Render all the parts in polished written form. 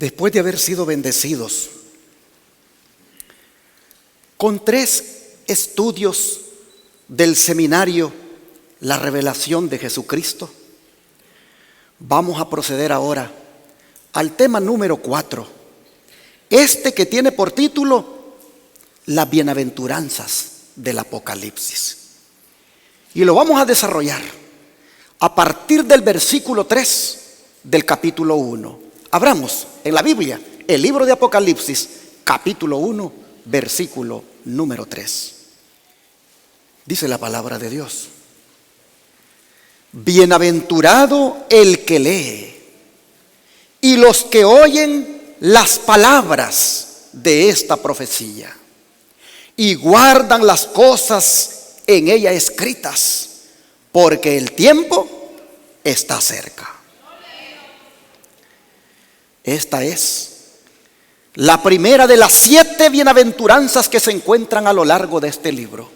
Después de haber sido bendecidos con 3 estudios del seminario La Revelación de Jesucristo, vamos a proceder ahora al tema número 4, que tiene por título Las bienaventuranzas del Apocalipsis. Y lo vamos a desarrollar a partir del versículo 3 del capítulo 1. Abramos en la Biblia el libro de Apocalipsis, capítulo 1, versículo número 3. Dice la palabra de Dios: bienaventurado el que lee y los que oyen las palabras de esta profecía y guardan las cosas en ella escritas, porque el tiempo está cerca. Esta es la primera de las 7 bienaventuranzas que se encuentran a lo largo de este libro.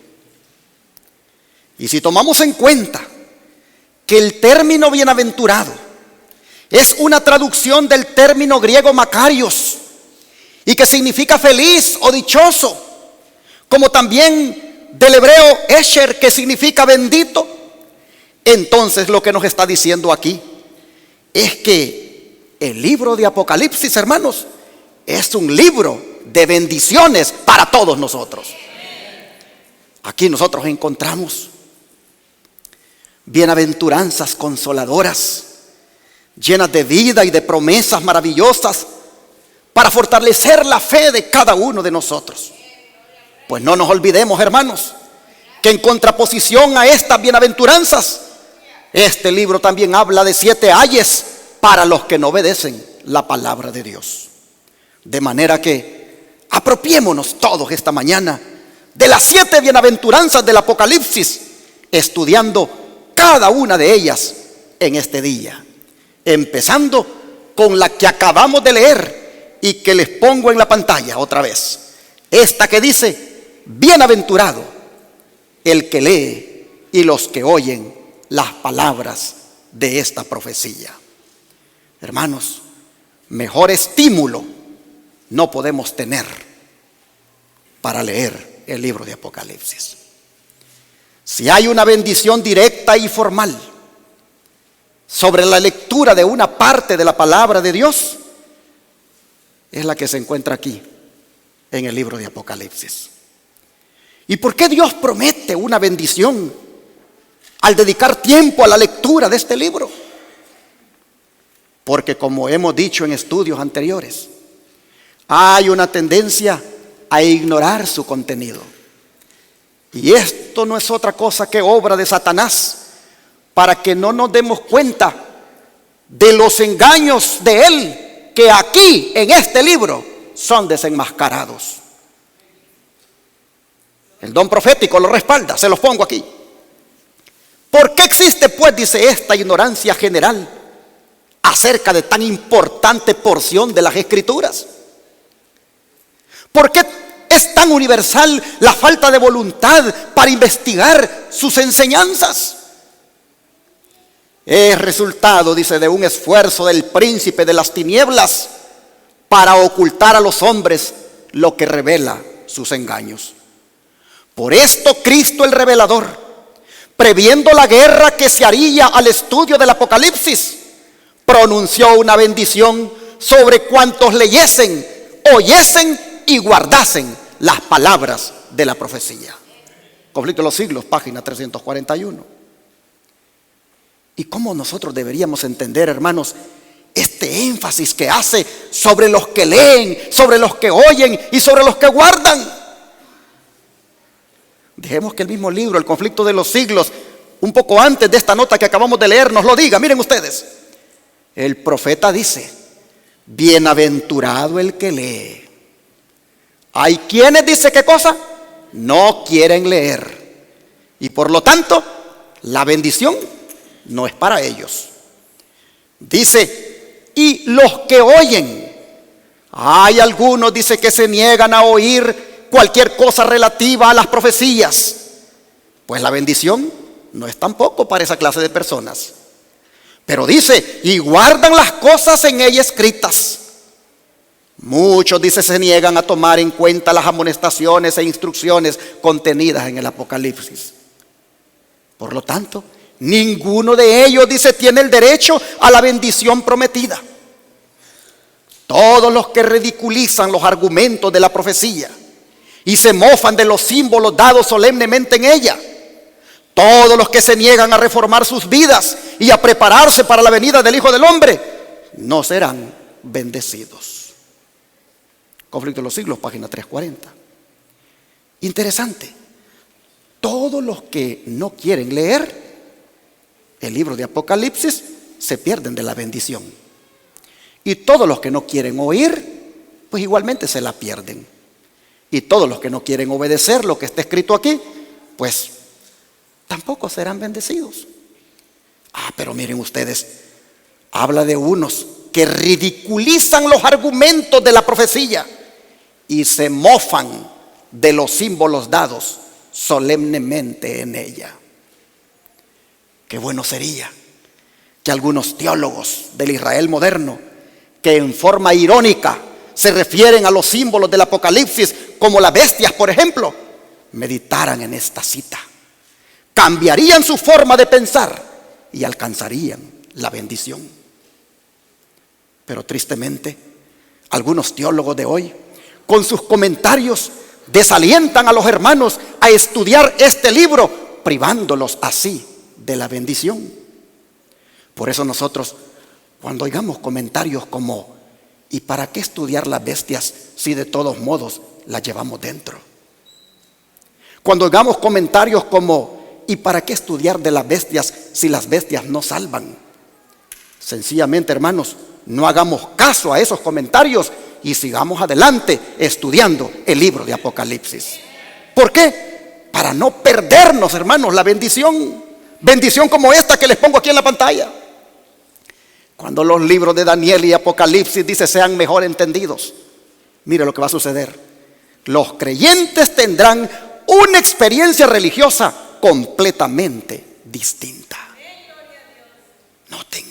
Y si tomamos en cuenta que el término bienaventurado es una traducción del término griego makarios, y que significa feliz o dichoso, como también del hebreo esher, que significa bendito, entonces lo que nos está diciendo aquí es que el libro de Apocalipsis, hermanos, es un libro de bendiciones para todos nosotros. Aquí nosotros encontramos bienaventuranzas consoladoras, llenas de vida y de promesas maravillosas para fortalecer la fe de cada uno de nosotros. Pues no nos olvidemos, hermanos, que en contraposición a estas bienaventuranzas, este libro también habla de 7 ayes para los que no obedecen la palabra de Dios. De manera que apropiémonos todos esta mañana de las 7 bienaventuranzas del Apocalipsis, estudiando cada una de ellas en este día, empezando con la que acabamos de leer y que les pongo en la pantalla otra vez. Esta que dice: bienaventurado el que lee y los que oyen las palabras de esta profecía. Hermanos, mejor estímulo no podemos tener para leer el libro de Apocalipsis. Si hay una bendición directa y formal sobre la lectura de una parte de la palabra de Dios, es la que se encuentra aquí en el libro de Apocalipsis. ¿Y por qué Dios promete una bendición al dedicar tiempo a la lectura de este libro? Porque, como hemos dicho en estudios anteriores, hay una tendencia a ignorar su contenido. Y esto no es otra cosa que obra de Satanás, para que no nos demos cuenta de los engaños de él, que aquí en este libro son desenmascarados. El don profético lo respalda, se los pongo aquí. ¿Por qué existe, pues, dice, esta ignorancia general acerca de tan importante porción de las Escrituras? ¿Por qué es tan universal la falta de voluntad para investigar sus enseñanzas? Es resultado, dice, de un esfuerzo del príncipe de las tinieblas para ocultar a los hombres lo que revela sus engaños. Por esto Cristo el revelador, previendo la guerra que se haría al estudio del Apocalipsis, pronunció una bendición sobre cuantos leyesen, oyesen y guardasen las palabras de la profecía. Conflicto de los siglos, página 341. ¿Y cómo nosotros deberíamos entender, hermanos, este énfasis que hace sobre los que leen, sobre los que oyen y sobre los que guardan? Dejemos que el mismo libro, El conflicto de los siglos, un poco antes de esta nota que acabamos de leer, nos lo diga. Miren ustedes, el profeta dice: bienaventurado el que lee. Hay quienes, dice, ¿qué cosa? No quieren leer, y por lo tanto la bendición no es para ellos. Dice: y los que oyen. Hay algunos, dice, que se niegan a oír cualquier cosa relativa a las profecías. Pues la bendición no es tampoco para esa clase de personas. Pero dice: y guardan las cosas en ella escritas. Muchos, dice, se niegan a tomar en cuenta las amonestaciones e instrucciones contenidas en el Apocalipsis. Por lo tanto, ninguno de ellos, dice, tiene el derecho a la bendición prometida. Todos los que ridiculizan los argumentos de la profecía y se mofan de los símbolos dados solemnemente en ella, todos los que se niegan a reformar sus vidas y a prepararse para la venida del Hijo del Hombre, no serán bendecidos. Conflicto de los Siglos, página 340. Interesante. Todos los que no quieren leer el libro de Apocalipsis se pierden de la bendición. Y todos los que no quieren oír, pues igualmente se la pierden. Y todos los que no quieren obedecer lo que está escrito aquí, pues tampoco serán bendecidos. Pero miren ustedes, habla de unos que ridiculizan los argumentos de la profecía y se mofan de los símbolos dados solemnemente en ella. Qué bueno sería que algunos teólogos del Israel moderno, que en forma irónica se refieren a los símbolos del Apocalipsis como las bestias, por ejemplo, meditaran en esta cita. Cambiarían su forma de pensar y alcanzarían la bendición. Pero tristemente, algunos teólogos de hoy, con sus comentarios, desalientan a los hermanos a estudiar este libro, privándolos así de la bendición. Por eso nosotros, cuando oigamos comentarios como ¿y para qué estudiar las bestias si de todos modos las llevamos dentro? Cuando oigamos comentarios como ¿y para qué estudiar de las bestias si las bestias no salvan? Sencillamente, hermanos, no hagamos caso a esos comentarios y sigamos adelante estudiando el libro de Apocalipsis. ¿Por qué? Para no perdernos, hermanos, la bendición. Bendición como esta que les pongo aquí en la pantalla. Cuando los libros de Daniel y Apocalipsis, dice, sean mejor entendidos, mire lo que va a suceder. Los creyentes tendrán una experiencia religiosa completamente distinta. Noten.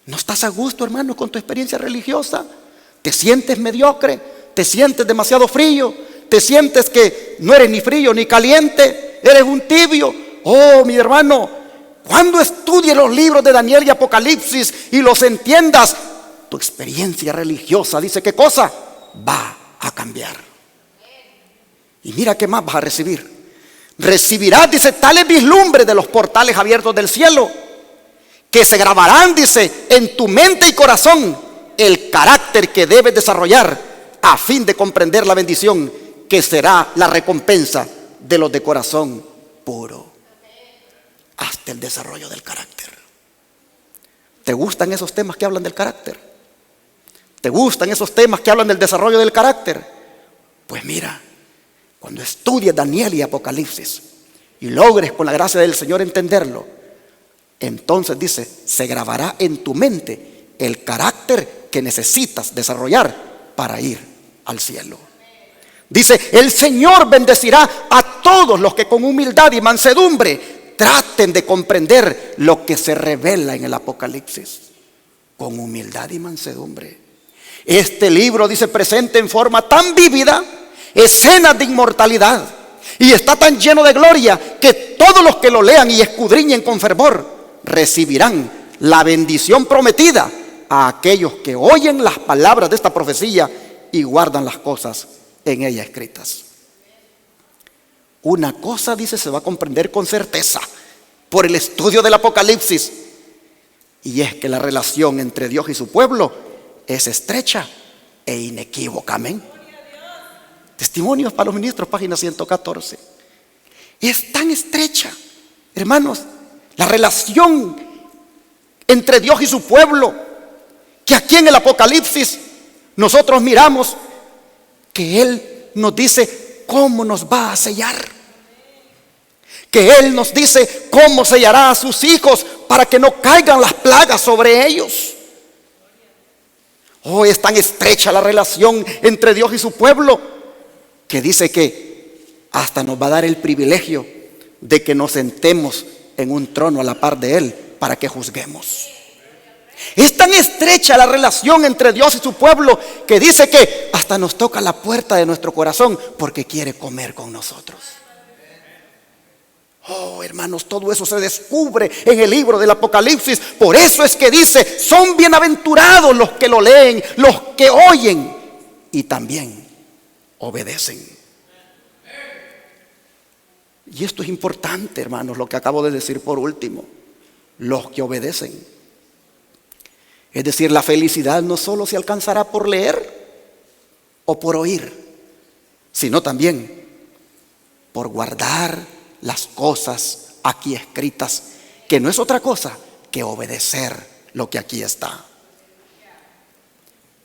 ¿No estás a gusto, hermano, con tu experiencia religiosa? ¿Te sientes mediocre? ¿Te sientes demasiado frío? ¿Te sientes que no eres ni frío ni caliente? ¿Eres un tibio? Oh, mi hermano, cuando estudies los libros de Daniel y Apocalipsis y los entiendas, tu experiencia religiosa, dice, ¿qué cosa? Va a cambiar. Y mira qué más vas a recibir. Recibirás, dice, tales vislumbres de los portales abiertos del cielo, que se grabarán, dice, en tu mente y corazón el carácter que debes desarrollar a fin de comprender la bendición que será la recompensa de los de corazón puro. Hasta el desarrollo del carácter. ¿Te gustan esos temas que hablan del carácter? ¿Te gustan esos temas que hablan del desarrollo del carácter? Pues mira, cuando estudies Daniel y Apocalipsis y logres con la gracia del Señor entenderlo, entonces dice, se grabará en tu mente el carácter que necesitas desarrollar para ir al cielo. Dice, el Señor bendecirá a todos los que con humildad y mansedumbre traten de comprender lo que se revela en el Apocalipsis. Con humildad y mansedumbre. Este libro, dice, presenta en forma tan vívida escenas de inmortalidad y está tan lleno de gloria que todos los que lo lean y escudriñen con fervor recibirán la bendición prometida a aquellos que oyen las palabras de esta profecía y guardan las cosas en ella escritas. Una cosa, dice, se va a comprender con certeza por el estudio del Apocalipsis, y es que la relación entre Dios y su pueblo es estrecha e inequívoca. Amén. Testimonios para los ministros, página 114. Es tan estrecha, hermanos, la relación entre Dios y su pueblo, que aquí en el Apocalipsis nosotros miramos que Él nos dice cómo nos va a sellar, que Él nos dice cómo sellará a sus hijos para que no caigan las plagas sobre ellos. Oh, es tan estrecha la relación entre Dios y su pueblo que dice que hasta nos va a dar el privilegio de que nos sentemos en un trono a la par de Él para que juzguemos. Es tan estrecha la relación entre Dios y su pueblo que dice que hasta nos toca la puerta de nuestro corazón porque quiere comer con nosotros. Oh, hermanos, todo eso se descubre en el libro del Apocalipsis. Por eso es que dice, son bienaventurados los que lo leen, los que oyen y también obedecen. Y esto es importante, hermanos, lo que acabo de decir por último. Los que obedecen. Es decir, la felicidad no solo se alcanzará por leer o por oír, sino también por guardar las cosas aquí escritas, que no es otra cosa que obedecer lo que aquí está.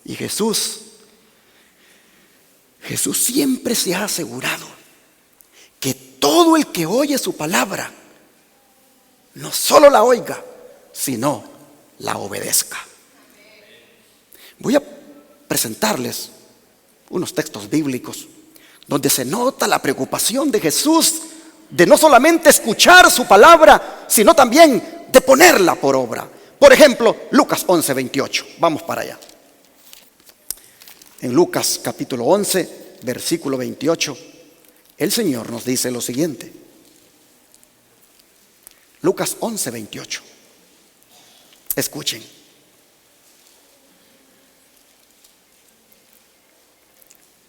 Y Jesús siempre se ha asegurado que todo el que oye su palabra no solo la oiga, sino la obedezca. Voy a presentarles unos textos bíblicos donde se nota la preocupación de Jesús de no solamente escuchar su palabra, sino también de ponerla por obra. Por ejemplo, Lucas 11:28. Vamos para allá. En Lucas capítulo 11, versículo 28, el Señor nos dice lo siguiente. Lucas 11:28. Escuchen.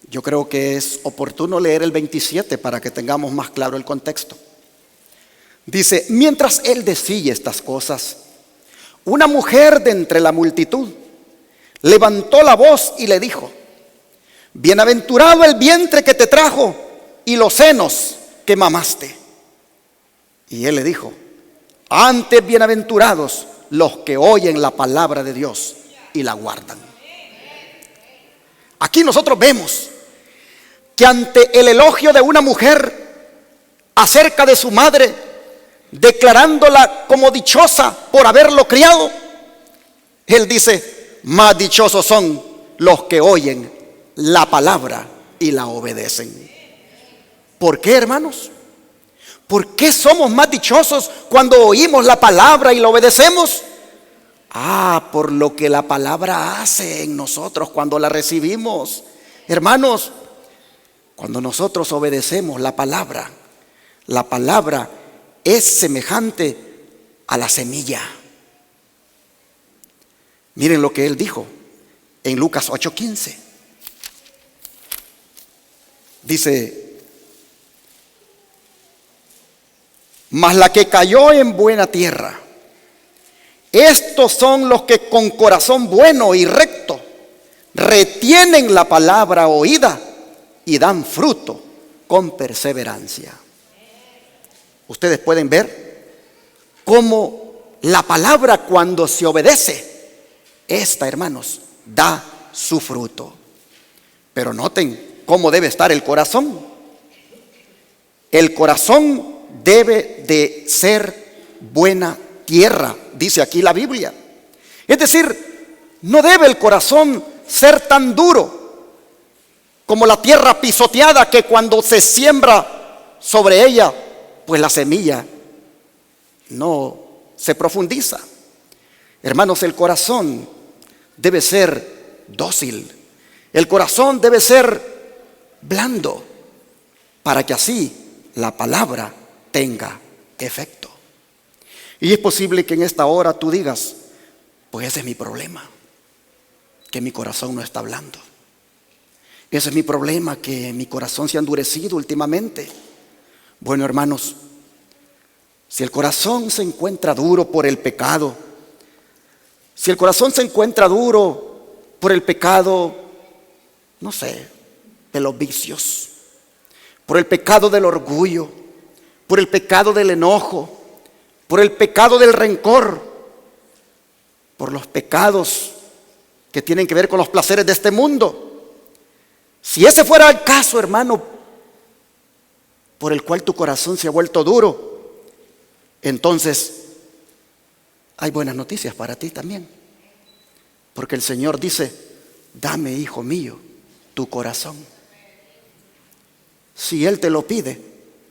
Yo creo que es oportuno leer el 27 para que tengamos más claro el contexto. Dice, mientras él decía estas cosas, una mujer de entre la multitud levantó la voz y le dijo, bienaventurado el vientre que te trajo y los senos que mamaste. Y él le dijo, antes bienaventurados los que oyen la palabra de Dios y la guardan. Aquí nosotros vemos que ante el elogio de una mujer acerca de su madre, declarándola como dichosa por haberlo criado, él dice, más dichosos son los que oyen la palabra y la obedecen. ¿Por qué, hermanos? ¿Por qué somos más dichosos cuando oímos la palabra y la obedecemos? Por lo que la palabra hace en nosotros cuando la recibimos. Hermanos, cuando nosotros obedecemos la palabra es semejante a la semilla. Miren lo que él dijo en Lucas 8:15. Dice, mas la que cayó en buena tierra, estos son los que con corazón bueno y recto retienen la palabra oída y dan fruto con perseverancia. Ustedes pueden ver cómo la palabra, cuando se obedece, esta, hermanos, da su fruto. Pero noten cómo debe estar el corazón. El corazón debe de ser buena tierra, dice aquí la Biblia. Es decir, no debe el corazón ser tan duro como la tierra pisoteada, que cuando se siembra sobre ella, pues la semilla no se profundiza. Hermanos, el corazón debe ser dócil. El corazón debe ser blando, para que así la palabra tenga efecto. Y es posible que en esta hora tú digas, pues ese es mi problema, que mi corazón no está blando. Ese es mi problema, que mi corazón se ha endurecido últimamente. Bueno, hermanos, si el corazón se encuentra duro por el pecado, si el corazón se encuentra duro por el pecado, no sé, de los vicios, por el pecado del orgullo, por el pecado del enojo, por el pecado del rencor, por los pecados que tienen que ver con los placeres de este mundo. Si ese fuera el caso, hermano, por el cual tu corazón se ha vuelto duro, entonces hay buenas noticias para ti también. Porque el Señor dice, dame, hijo mío, tu corazón. Si Él te lo pide,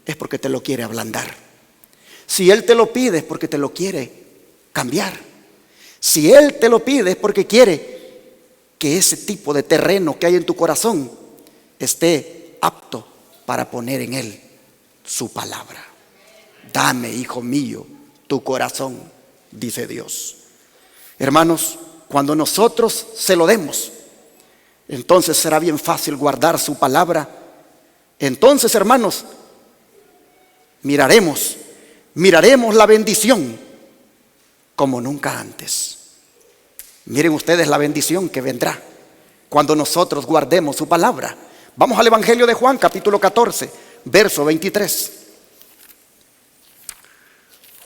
es porque te lo quiere ablandar. Si Él te lo pide, es porque te lo quiere cambiar. Si Él te lo pide es porque quiere que ese tipo de terreno que hay en tu corazón esté apto para poner en Él su palabra. Dame, hijo mío, tu corazón, dice Dios. Hermanos, cuando nosotros se lo demos, entonces será bien fácil guardar su palabra. Entonces, hermanos, miraremos la bendición como nunca antes. Miren ustedes la bendición que vendrá cuando nosotros guardemos su palabra. Vamos al Evangelio de Juan, capítulo 14, verso 23.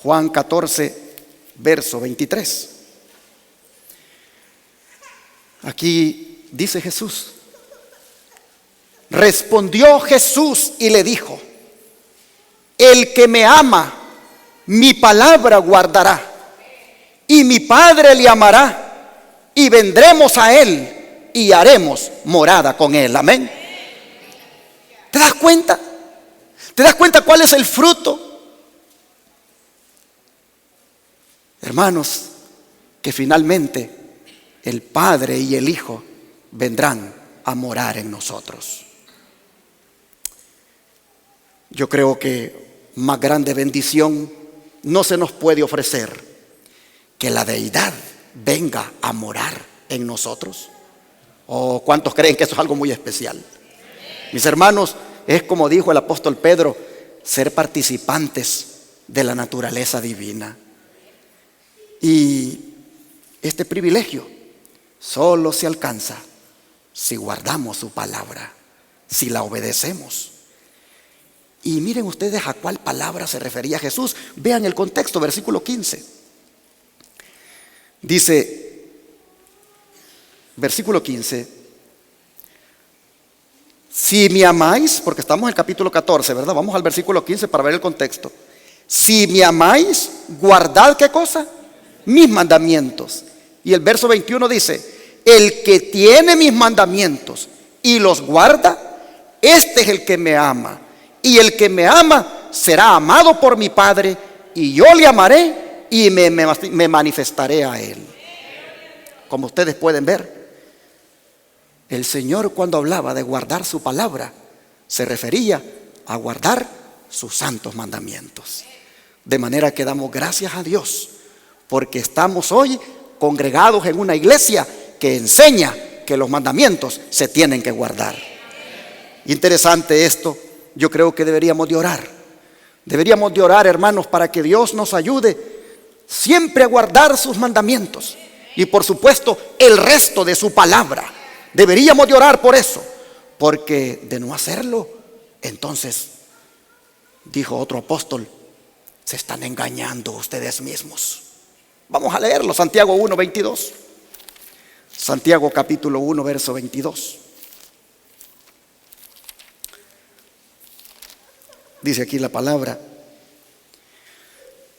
Juan 14, verso 23. Aquí dice Jesús: respondió Jesús y le dijo: el que me ama, mi palabra guardará, y mi Padre le amará, y vendremos a él y haremos morada con él. Amén. ¿Te das cuenta? ¿Te das cuenta cuál es el fruto? Hermanos, que finalmente el Padre y el Hijo vendrán a morar en nosotros. Yo creo que más grande bendición no se nos puede ofrecer que la deidad venga a morar en nosotros. ¿O cuántos creen que eso es algo muy especial? Mis hermanos, es como dijo el apóstol Pedro, ser participantes de la naturaleza divina. Y este privilegio solo se alcanza si guardamos su palabra, si la obedecemos. Y miren ustedes a cuál palabra se refería Jesús. Vean el contexto, versículo 15. Dice, versículo 15: si me amáis, porque estamos en el capítulo 14, ¿verdad? Vamos al versículo 15 para ver el contexto. Si me amáis, guardad, ¿qué cosa? Mis mandamientos. Y el verso 21 dice: el que tiene mis mandamientos y los guarda, este es el que me ama. Y el que me ama será amado por mi Padre, y yo le amaré y me manifestaré a él. Como ustedes pueden ver, el Señor, cuando hablaba de guardar su palabra, se refería a guardar sus santos mandamientos. De manera que damos gracias a Dios porque estamos hoy congregados en una iglesia que enseña que los mandamientos se tienen que guardar. Interesante esto. Yo creo que deberíamos de orar. Deberíamos de orar, hermanos, para que Dios nos ayude siempre a guardar sus mandamientos. Y por supuesto, el resto de su palabra. Deberíamos de orar por eso. Porque de no hacerlo, entonces, dijo otro apóstol, se están engañando ustedes mismos. Vamos a leerlo, Santiago 1, 22. Santiago capítulo 1, verso 22. Dice aquí la palabra: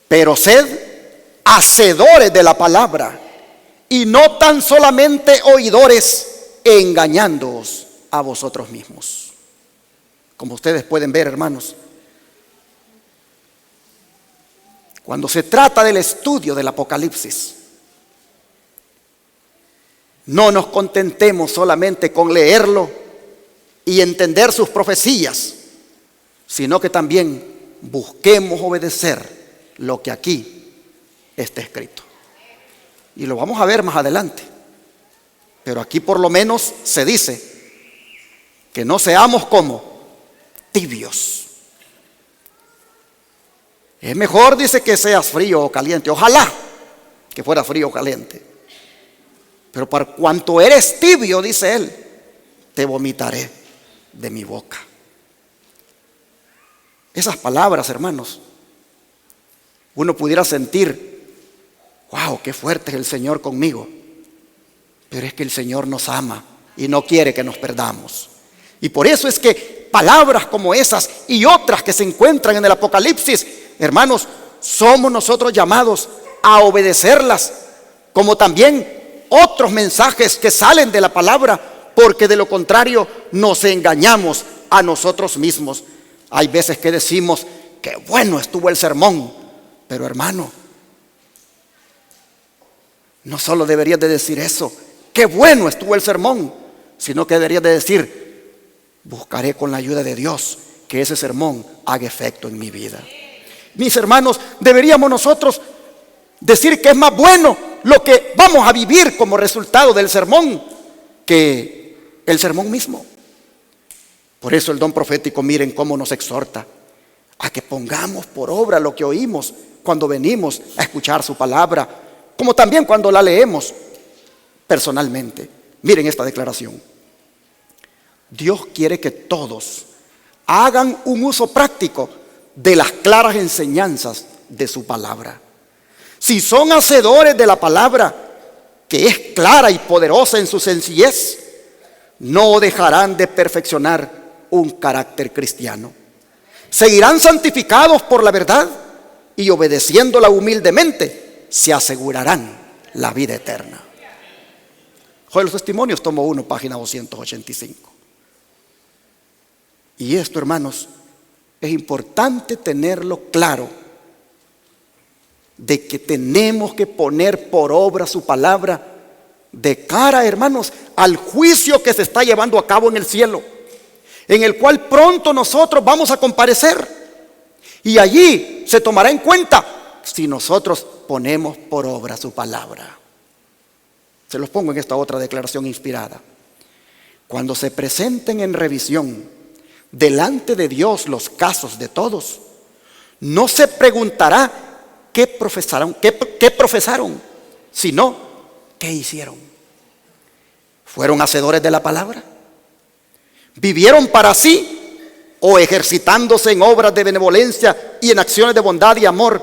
pero sed hacedores de la palabra y no tan solamente oidores, engañándoos a vosotros mismos. Como ustedes pueden ver, hermanos, cuando se trata del estudio del Apocalipsis, no nos contentemos solamente con leerlo y entender sus profecías, sino que también busquemos obedecer lo que aquí está escrito. Y lo vamos a ver más adelante. Pero aquí por lo menos se dice que no seamos como tibios. Es mejor, dice, que seas frío o caliente. Ojalá que fuera frío o caliente. Pero por cuanto eres tibio, dice él, te vomitaré de mi boca. Esas palabras, hermanos, uno pudiera sentir, wow, qué fuerte es el Señor conmigo. Pero es que el Señor nos ama y no quiere que nos perdamos. Y por eso es que palabras como esas y otras que se encuentran en el Apocalipsis, hermanos, somos nosotros llamados a obedecerlas, como también otros mensajes que salen de la palabra, porque de lo contrario nos engañamos a nosotros mismos. Hay veces que decimos que bueno estuvo el sermón, pero hermano, no solo deberías de decir eso, qué bueno estuvo el sermón, sino que deberías de decir, buscaré con la ayuda de Dios que ese sermón haga efecto en mi vida. Mis hermanos, deberíamos nosotros decir que es más bueno lo que vamos a vivir como resultado del sermón que el sermón mismo. Por eso el don profético, miren cómo nos exhorta a que pongamos por obra lo que oímos cuando venimos a escuchar su palabra, como también cuando la leemos personalmente. Miren esta declaración. Dios quiere que todos hagan un uso práctico de las claras enseñanzas de su palabra. Si son hacedores de la palabra, que es clara y poderosa en su sencillez, no dejarán de perfeccionar un carácter cristiano. Seguirán santificados por la verdad y obedeciéndola humildemente, se asegurarán la vida eterna. Joder, los Testimonios, tomo 1, página 285. Y esto, hermanos, es importante tenerlo claro, de que tenemos que poner por obra su palabra de cara, hermanos, al juicio que se está llevando a cabo en el cielo, en el cual pronto nosotros vamos a comparecer, y allí se tomará en cuenta si nosotros ponemos por obra su palabra. Se los pongo en esta otra declaración inspirada. Cuando se presenten en revisión delante de Dios los casos de todos, no se preguntará qué profesaron, sino qué hicieron. ¿Fueron hacedores de la palabra? ¿Vivieron para sí o ejercitándose en obras de benevolencia y en acciones de bondad y amor?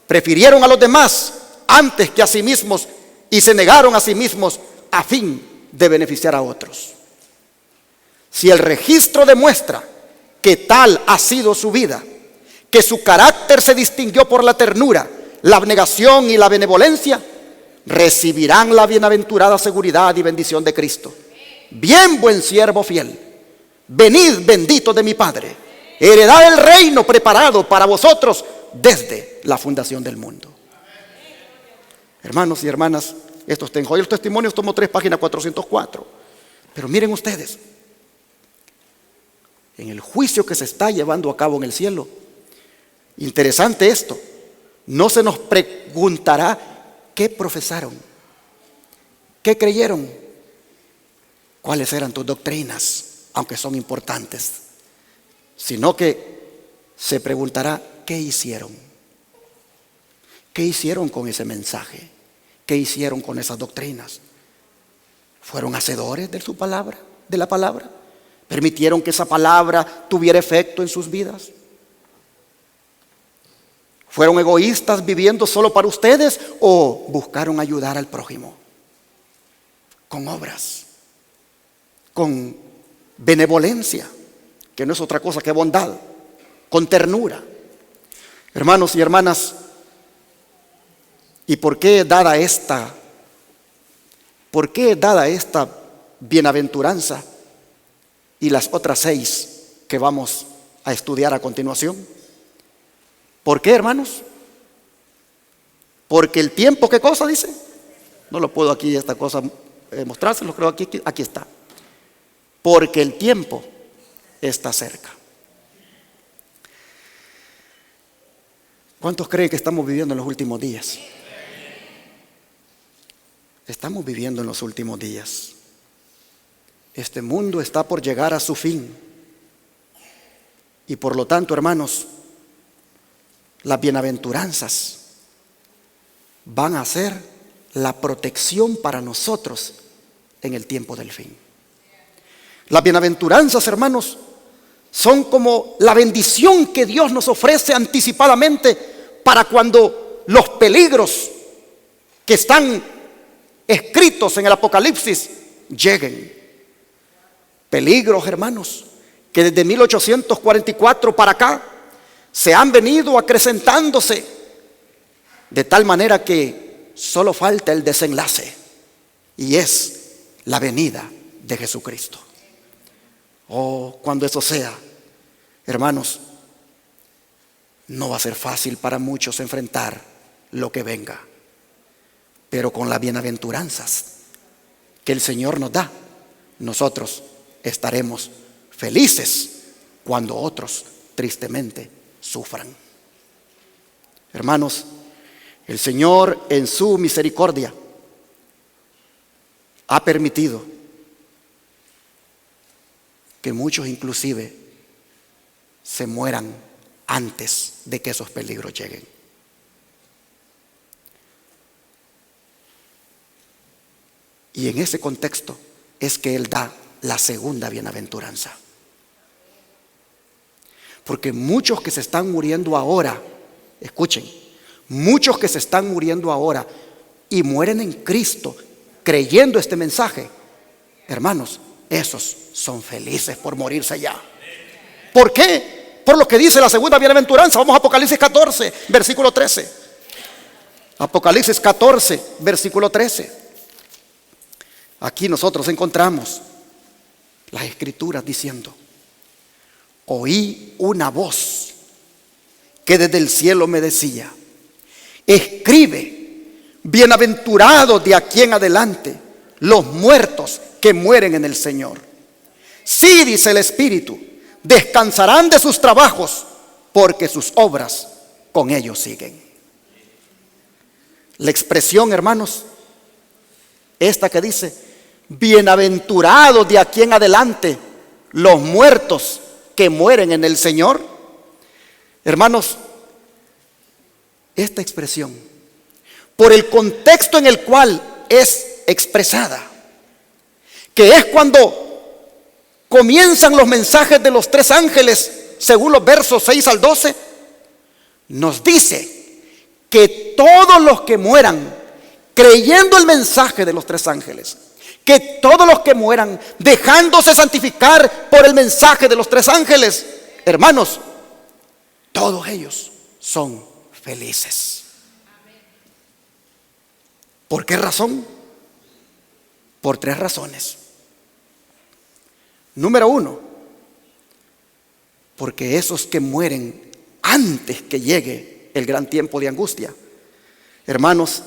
¿Prefirieron a los demás antes que a sí mismos y se negaron a sí mismos a fin de beneficiar a otros? Si el registro demuestra que tal ha sido su vida, que su carácter se distinguió por la ternura, la abnegación y la benevolencia, recibirán la bienaventurada seguridad y bendición de Cristo. Bien, buen siervo fiel, venid bendito de mi Padre, heredad el reino preparado para vosotros desde la fundación del mundo. Hermanos y hermanas, estos tengo los testimonios, tomo 3, página 404. Pero miren ustedes, en el juicio que se está llevando a cabo en el cielo, interesante esto, no se nos preguntará qué profesaron, qué creyeron, cuáles eran tus doctrinas, aunque son importantes, sino que se preguntará qué hicieron. ¿Qué hicieron con ese mensaje? ¿Qué hicieron con esas doctrinas? ¿Fueron hacedores de su palabra, de la palabra? ¿Permitieron que esa palabra tuviera efecto en sus vidas? ¿Fueron egoístas viviendo solo para ustedes o buscaron ayudar al prójimo? Con obras, con benevolencia, que no es otra cosa que bondad, con ternura. Hermanos y hermanas, ¿y por qué es dada esta bienaventuranza y las otras 6 que vamos a estudiar a continuación? ¿Por qué, hermanos? Porque el tiempo, ¿qué cosa dice? No lo puedo aquí esta cosa mostrárselo, creo aquí está. Porque el tiempo está cerca. ¿Cuántos creen que estamos viviendo en los últimos días? Estamos viviendo en los últimos días. Este mundo está por llegar a su fin. Y por lo tanto, hermanos, las bienaventuranzas van a ser la protección para nosotros en el tiempo del fin. Las bienaventuranzas, hermanos, son como la bendición que Dios nos ofrece anticipadamente para cuando los peligros que están escritos en el Apocalipsis lleguen. Peligros, hermanos, que desde 1844 para acá se han venido acrecentándose de tal manera que solo falta el desenlace, y es la venida de Jesucristo. Oh, cuando eso sea, hermanos, no va a ser fácil para muchos enfrentar lo que venga. Pero con las bienaventuranzas que el Señor nos da, nosotros estaremos felices cuando otros tristemente sufran. Hermanos, el Señor en su misericordia ha permitido que muchos inclusive se mueran antes de que esos peligros lleguen. Y en ese contexto es que Él da la segunda bienaventuranza. Porque muchos que se están muriendo ahora, escuchen, muchos que se están muriendo ahora y mueren en Cristo creyendo este mensaje, hermanos, esos son felices por morirse ya. ¿Por qué? Por lo que dice la segunda bienaventuranza. Vamos a Apocalipsis 14, versículo 13. Apocalipsis 14, versículo 13. Aquí nosotros encontramos las escrituras diciendo: oí una voz que desde el cielo me decía: escribe, bienaventurados de aquí en adelante los muertos que mueren en el Señor. Sí, dice el Espíritu, descansarán de sus trabajos, porque sus obras con ellos siguen. La expresión, hermanos, esta que dice: bienaventurados de aquí en adelante los muertos que mueren en el Señor. Hermanos, esta expresión, por el contexto en el cual es expresada, que es cuando comienzan los mensajes de los tres ángeles, según los versos 6 al 12, nos dice que todos los que mueran creyendo el mensaje de los tres ángeles, que todos los que mueran dejándose santificar por el mensaje de los tres ángeles, hermanos, todos ellos son felices. ¿Por qué razón? Por tres razones. Número uno, porque esos que mueren antes que llegue el gran tiempo de angustia, hermanos,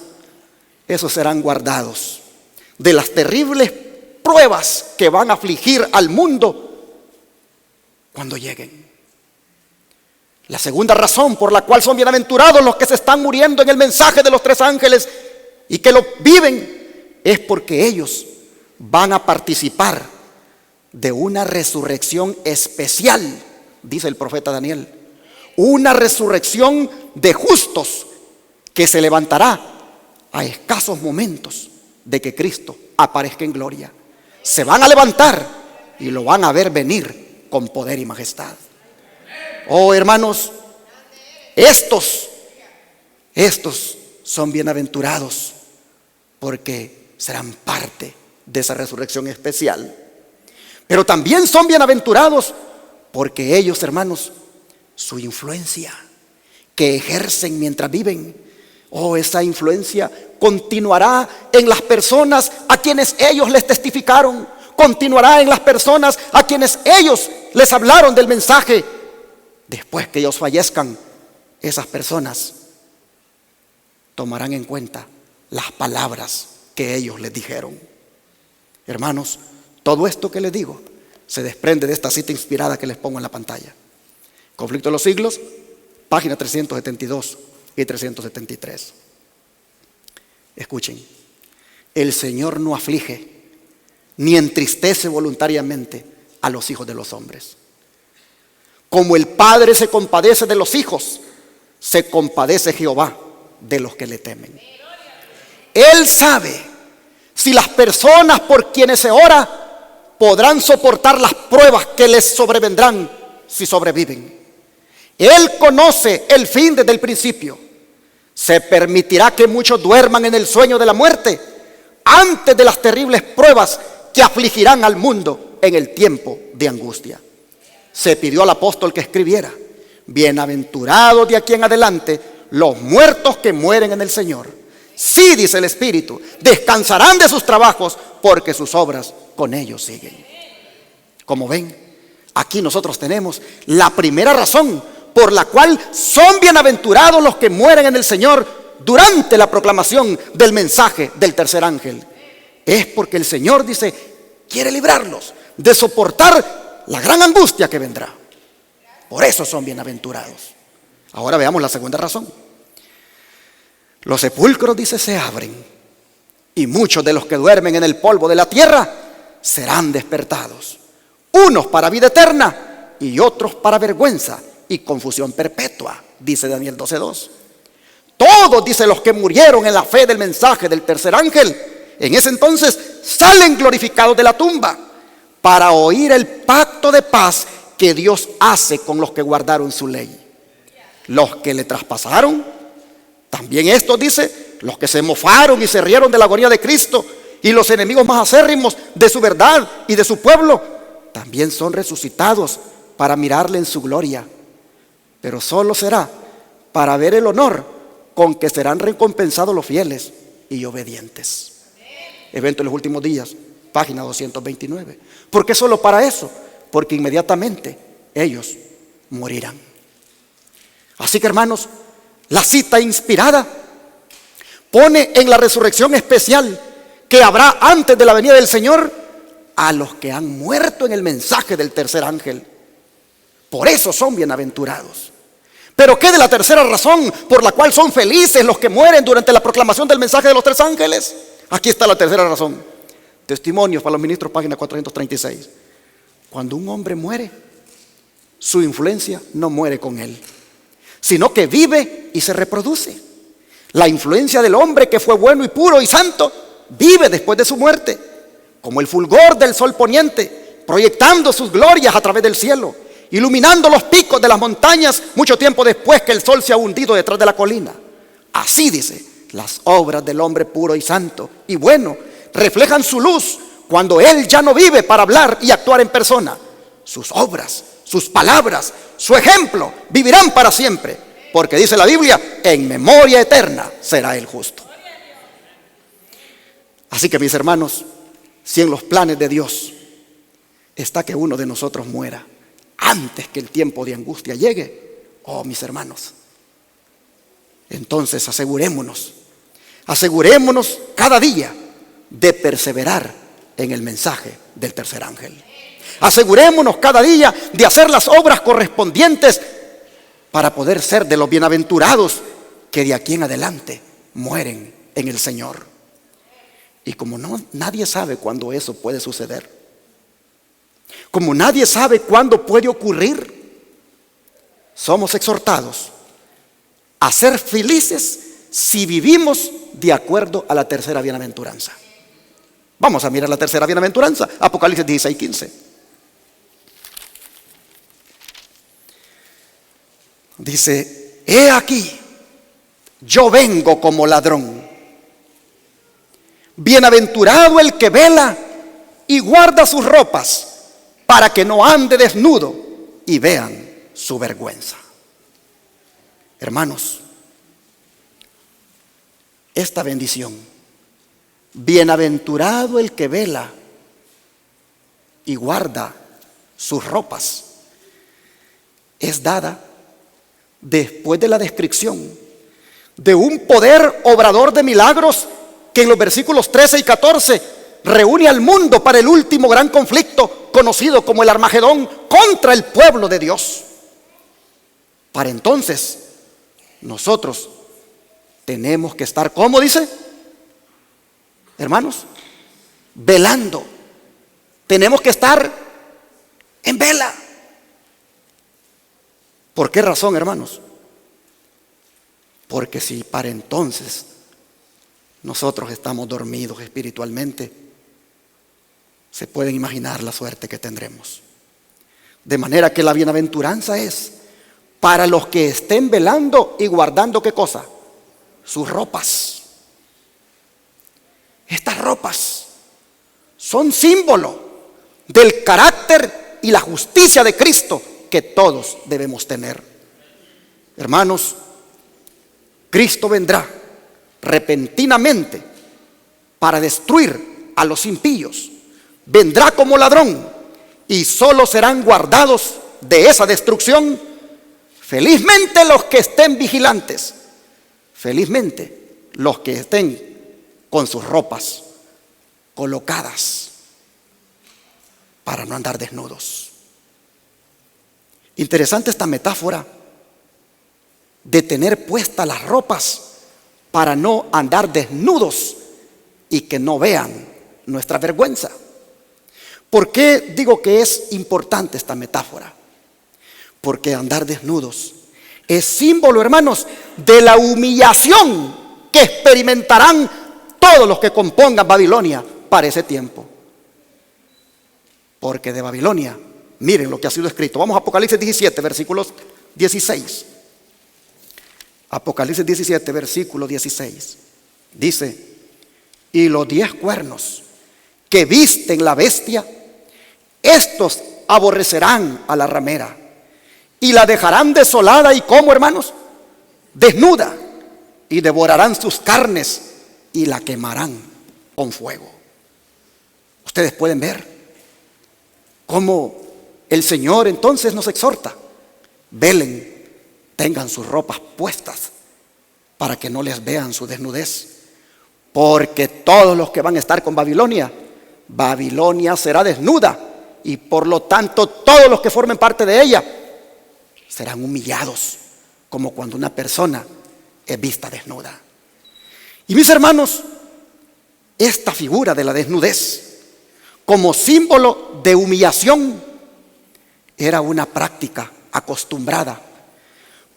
esos serán guardados de las terribles pruebas que van a afligir al mundo cuando lleguen. La segunda razón por la cual son bienaventurados los que se están muriendo en el mensaje de los tres ángeles y que lo viven, es porque ellos van a participar de una resurrección especial, dice el profeta Daniel, una resurrección de justos que se levantará a escasos momentos de que Cristo aparezca en gloria. Se van a levantar y lo van a ver venir con poder y majestad. Oh, hermanos, estos son bienaventurados porque serán parte de esa resurrección especial. Pero también son bienaventurados porque ellos, hermanos, su influencia que ejercen mientras viven, esa influencia continuará en las personas a quienes ellos les testificaron, continuará en las personas a quienes ellos les hablaron del mensaje. Después que ellos fallezcan, esas personas tomarán en cuenta las palabras que ellos les dijeron. Hermanos, todo esto que les digo se desprende de esta cita inspirada que les pongo en la pantalla. Conflicto de los siglos, página 372 y 373. Escuchen, el Señor no aflige ni entristece voluntariamente a los hijos de los hombres. Como el Padre se compadece de los hijos, se compadece Jehová de los que le temen. Él sabe si las personas por quienes se ora podrán soportar las pruebas que les sobrevendrán si sobreviven. Él conoce el fin desde el principio. Se permitirá que muchos duerman en el sueño de la muerte antes de las terribles pruebas que afligirán al mundo en el tiempo de angustia. Se pidió al apóstol que escribiera: bienaventurados de aquí en adelante los muertos que mueren en el Señor. Sí, dice el Espíritu, descansarán de sus trabajos porque sus obras con ellos siguen. Como ven, aquí nosotros tenemos la primera razón por la cual son bienaventurados los que mueren en el Señor, durante la proclamación del mensaje del tercer ángel. Es porque el Señor dice, quiere librarlos de soportar la gran angustia que vendrá. Por eso son bienaventurados. Ahora veamos la segunda razón. Los sepulcros, dice, se abren, y muchos de los que duermen en el polvo de la tierra serán despertados. Unos para vida eterna y otros para vergüenza y confusión perpetua, dice Daniel 12:2. Todos, dice, los que murieron en la fe del mensaje del tercer ángel, en ese entonces salen glorificados de la tumba para oír el pacto de paz que Dios hace con los que guardaron su ley. Los que le traspasaron, también estos, dice, los que se mofaron y se rieron de la agonía de Cristo, y los enemigos más acérrimos de su verdad y de su pueblo, también son resucitados para mirarle en su gloria. Pero solo será para ver el honor con que serán recompensados los fieles y obedientes. Evento de los últimos días, página 229. ¿Por qué solo para eso? Porque inmediatamente ellos morirán. Así que, hermanos, la cita inspirada pone en la resurrección especial que habrá antes de la venida del Señor a los que han muerto en el mensaje del tercer ángel. Por eso son bienaventurados. Pero ¿qué de la tercera razón por la cual son felices los que mueren durante la proclamación del mensaje de los tres ángeles? Aquí está la tercera razón. Testimonios para los ministros, página 436. Cuando un hombre muere, su influencia no muere con él, sino que vive y se reproduce. La influencia del hombre que fue bueno y puro y santo vive después de su muerte, como el fulgor del sol poniente, proyectando sus glorias a través del cielo, iluminando los picos de las montañas mucho tiempo después que el sol se ha hundido detrás de la colina. Así, dice, las obras del hombre puro y santo y bueno reflejan su luz cuando él ya no vive para hablar y actuar en persona. Sus obras, sus palabras, su ejemplo vivirán para siempre, porque dice la Biblia, en memoria eterna será el justo. Así que, mis hermanos, si en los planes de Dios está que uno de nosotros muera antes que el tiempo de angustia llegue, oh, mis hermanos, entonces asegurémonos cada día de perseverar en el mensaje del tercer ángel. Asegurémonos cada día de hacer las obras correspondientes para poder ser de los bienaventurados que de aquí en adelante mueren en el Señor. Y como nadie sabe cuándo eso puede suceder, como nadie sabe cuándo puede ocurrir, somos exhortados a ser felices si vivimos de acuerdo a la tercera bienaventuranza. Vamos a mirar la tercera bienaventuranza, Apocalipsis 16:15. Dice, he aquí, yo vengo como ladrón. Bienaventurado el que vela y guarda sus ropas, para que no ande desnudo y vean su vergüenza. Hermanos, esta bendición, bienaventurado el que vela y guarda sus ropas, es dada después de la descripción de un poder obrador de milagros que en los versículos 13 y 14 reúne al mundo para el último gran conflicto conocido como el Armagedón contra el pueblo de Dios. Para entonces nosotros tenemos que estar, ¿cómo dice? Hermanos, velando. Tenemos que estar en vela. ¿Por qué razón, hermanos? Porque si para entonces nosotros estamos dormidos espiritualmente, se pueden imaginar la suerte que tendremos. De manera que la bienaventuranza es para los que estén velando y guardando, ¿qué cosa? Sus ropas. Estas ropas son símbolo del carácter y la justicia de Cristo que todos debemos tener. Hermanos, Cristo vendrá repentinamente para destruir a los impíos. Vendrá como ladrón y solo serán guardados de esa destrucción felizmente los que estén vigilantes, felizmente, los que estén con sus ropas colocadas para no andar desnudos. Interesante esta metáfora de tener puestas las ropas para no andar desnudos y que no vean nuestra vergüenza. ¿Por qué digo que es importante esta metáfora? Porque andar desnudos es símbolo, hermanos, de la humillación que experimentarán todos los que compongan Babilonia para ese tiempo. Porque de Babilonia, miren lo que ha sido escrito. Vamos a Apocalipsis 17, versículos 16. Apocalipsis 17, versículo 16. Dice: y los 10 cuernos que visten la bestia, estos aborrecerán a la ramera y la dejarán desolada y, ¿cómo, hermanos? Desnuda, y devorarán sus carnes y la quemarán con fuego. Ustedes pueden ver cómo el Señor entonces nos exhorta: velen, tengan sus ropas puestas para que no les vean su desnudez, porque todos los que van a estar con Babilonia, Babilonia será desnuda, y por lo tanto todos los que formen parte de ella serán humillados, como cuando una persona es vista desnuda. Y mis hermanos, esta figura de la desnudez como símbolo de humillación era una práctica acostumbrada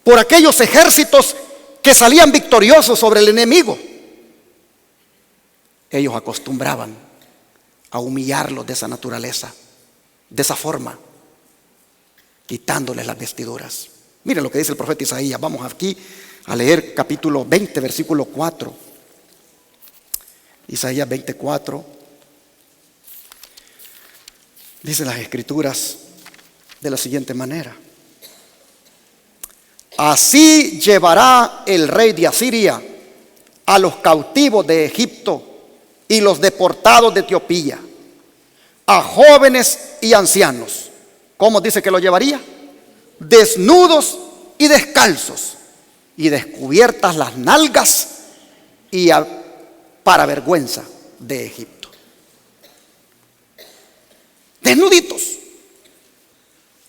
por aquellos ejércitos que salían victoriosos sobre el enemigo. Ellos acostumbraban a humillarlos de esa naturaleza, de esa forma, quitándoles las vestiduras. Miren lo que dice el profeta Isaías. Vamos aquí a leer capítulo 20, versículo 4. Isaías 24. Dice las escrituras de la siguiente manera: así llevará el rey de Asiria a los cautivos de Egipto y los deportados de Etiopía, a jóvenes y ancianos. ¿Cómo dice que lo llevaría? Desnudos y descalzos, y descubiertas las nalgas, y para vergüenza de Egipto. Desnuditos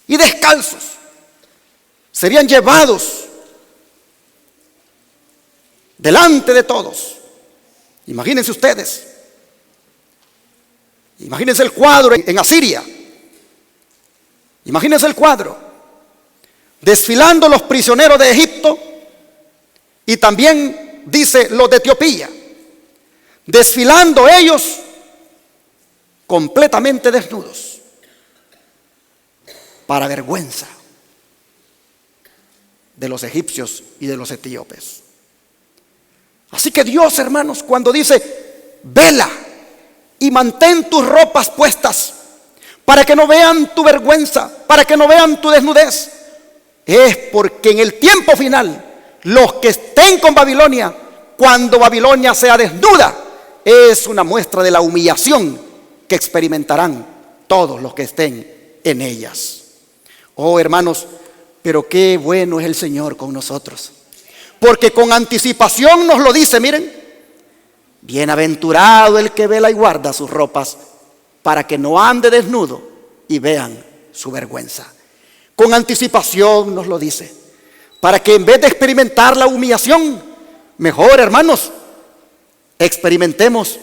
y descalzos serían llevados delante de todos. Imagínense ustedes, imagínense el cuadro en Asiria. Imagínense el cuadro, desfilando los prisioneros de Egipto y también, dice, los de Etiopía, desfilando ellos completamente desnudos, para vergüenza de los egipcios y de los etíopes. Así que Dios, hermanos, cuando dice: vela y mantén tus ropas puestas para que no vean tu vergüenza, para que no vean tu desnudez, es porque en el tiempo final, los que estén con Babilonia, cuando Babilonia sea desnuda, es una muestra de la humillación que experimentarán todos los que estén en ellas. Oh, hermanos, pero qué bueno es el Señor con nosotros, porque con anticipación nos lo dice. Miren: bienaventurado el que vela y guarda sus ropas, para que no ande desnudo y vean su vergüenza. Con anticipación nos lo dice, para que en vez de experimentar la humillación, mejor, hermanos, experimentemos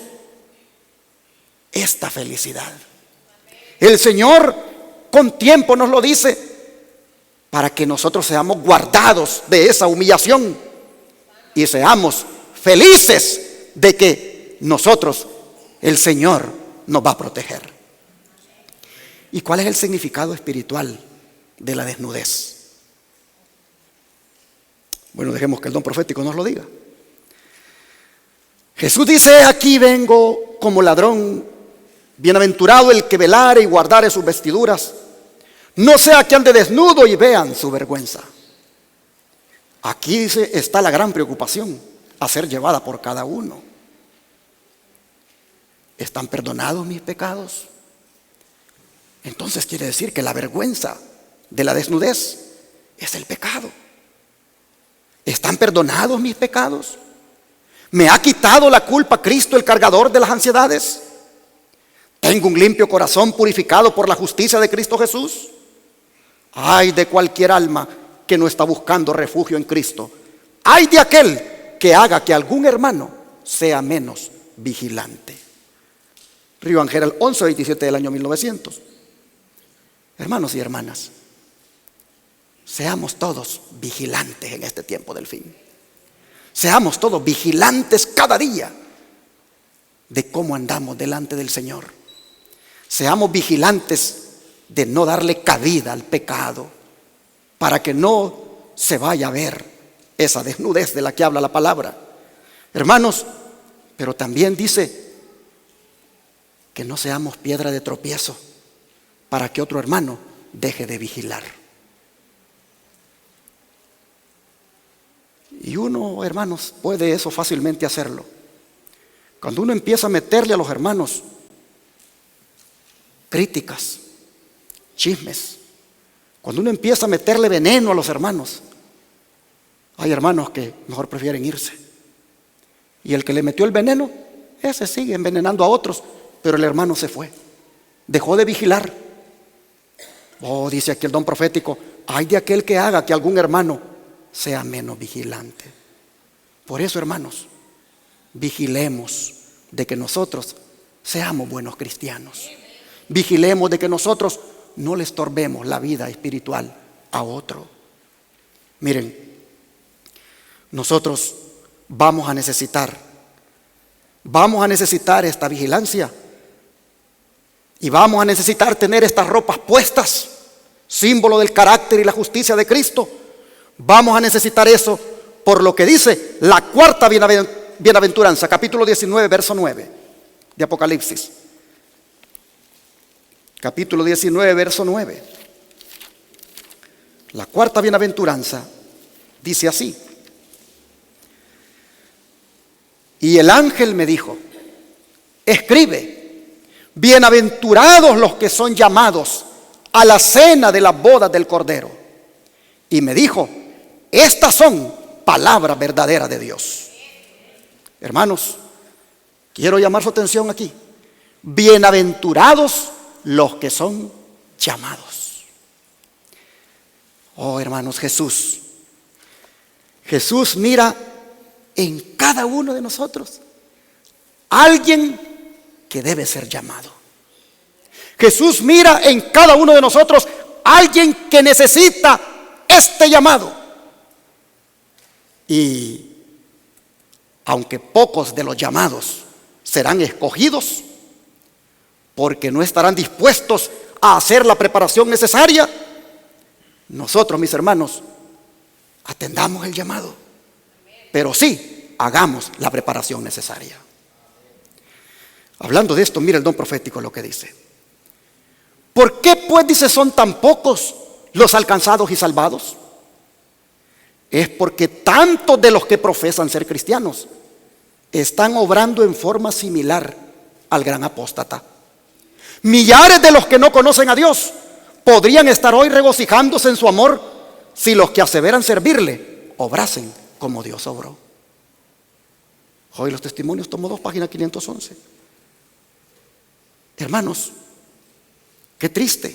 esta felicidad. El Señor con tiempo nos lo dice, para que nosotros seamos guardados de esa humillación y seamos felices de que nosotros, el Señor, nos va a proteger. ¿Y cuál es el significado espiritual de la desnudez? Bueno, dejemos que el don profético nos lo diga. Jesús dice: aquí vengo como ladrón, bienaventurado el que velare y guardare sus vestiduras, no sea que ande desnudo y vean su vergüenza. Aquí, dice, está la gran preocupación a ser llevada por cada uno. ¿Están perdonados mis pecados? Entonces quiere decir que la vergüenza de la desnudez es el pecado. ¿Están perdonados mis pecados? ¿Me ha quitado la culpa Cristo, el cargador de las ansiedades? ¿Tengo un limpio corazón purificado por la justicia de Cristo Jesús? Ay de cualquier alma que no está buscando refugio en Cristo. Ay de aquel que haga que algún hermano sea menos vigilante. Río Ángel, 11-27 del año 1900. Hermanos y hermanas, seamos todos vigilantes en este tiempo del fin. Seamos todos vigilantes cada día de cómo andamos delante del Señor. Seamos vigilantes de no darle cabida al pecado, para que no se vaya a ver esa desnudez de la que habla la palabra. Hermanos, pero también dice que no seamos piedra de tropiezo para que otro hermano deje de vigilar. Y uno, hermanos, puede eso fácilmente hacerlo. Cuando uno empieza a meterle a los hermanos críticas, chismes, cuando uno empieza a meterle veneno a los hermanos, hay hermanos que mejor prefieren irse. Y el que le metió el veneno, ese sigue envenenando a otros, pero el hermano se fue, dejó de vigilar. Oh, dice aquí el don profético, ay de aquel que haga que algún hermano sea menos vigilante. Por eso, hermanos, vigilemos de que nosotros seamos buenos cristianos. Vigilemos de que nosotros no le estorbemos la vida espiritual a otro. Miren, nosotros vamos a necesitar esta vigilancia, y vamos a necesitar tener estas ropas puestas, símbolo del carácter y la justicia de Cristo. Vamos a necesitar eso por lo que dice la cuarta bienaventuranza, capítulo 19, verso 9 de Apocalipsis. Capítulo 19, verso 9. La cuarta bienaventuranza dice así: y el ángel me dijo, escribe, bienaventurados los que son llamados a la cena de las bodas del Cordero. Y me dijo, estas son palabras verdaderas de Dios. Hermanos, quiero llamar su atención aquí. Bienaventurados los que son llamados. Oh, hermanos, Jesús mira en cada uno de nosotros alguien que debe ser llamado. Jesús mira en cada uno de nosotros alguien que necesita este llamado. Y aunque pocos de los llamados serán escogidos, porque no estarán dispuestos a hacer la preparación necesaria, nosotros, mis hermanos, atendamos el llamado, pero sí hagamos la preparación necesaria. Hablando de esto, mira el don profético lo que dice. ¿Por qué pues, dice, son tan pocos los alcanzados y salvados? Es porque tantos de los que profesan ser cristianos están obrando en forma similar al gran apóstata. Millares de los que no conocen a Dios podrían estar hoy regocijándose en su amor si los que aseveran servirle obrasen como Dios obró. Hoy los testimonios, tomo 2, página 511. Hermanos, qué triste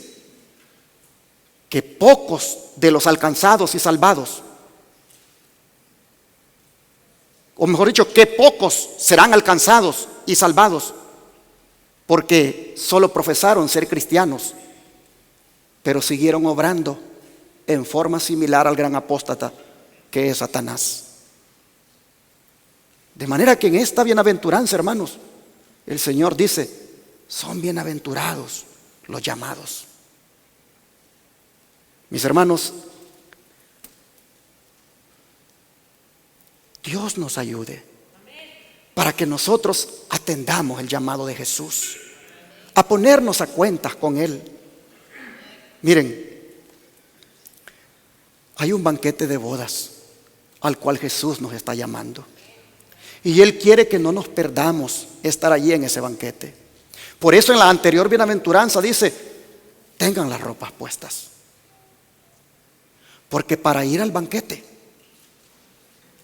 que pocos de los alcanzados y salvados, o mejor dicho, que pocos serán alcanzados y salvados porque solo profesaron ser cristianos, pero siguieron obrando en forma similar al gran apóstata que es Satanás. De manera que en esta bienaventuranza, hermanos, el Señor dice, son bienaventurados los llamados. Mis hermanos, Dios nos ayude para que nosotros atendamos el llamado de Jesús, a ponernos a cuentas con Él. Miren, hay un banquete de bodas al cual Jesús nos está llamando, y Él quiere que no nos perdamos estar allí en ese banquete. Por eso en la anterior bienaventuranza dice, tengan las ropas puestas, porque para ir al banquete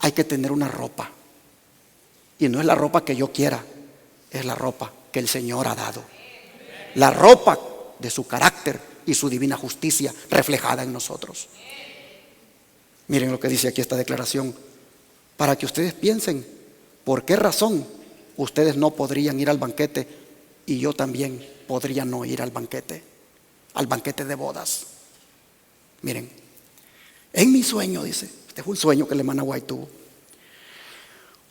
hay que tener una ropa. Y no es la ropa que yo quiera, es la ropa que el Señor ha dado. La ropa de su carácter y su divina justicia reflejada en nosotros. Miren lo que dice aquí esta declaración, para que ustedes piensen por qué razón ustedes no podrían ir al banquete y yo también podría no ir al banquete de bodas. Miren, en mi sueño, dice, este fue un sueño que el hermano White tuvo.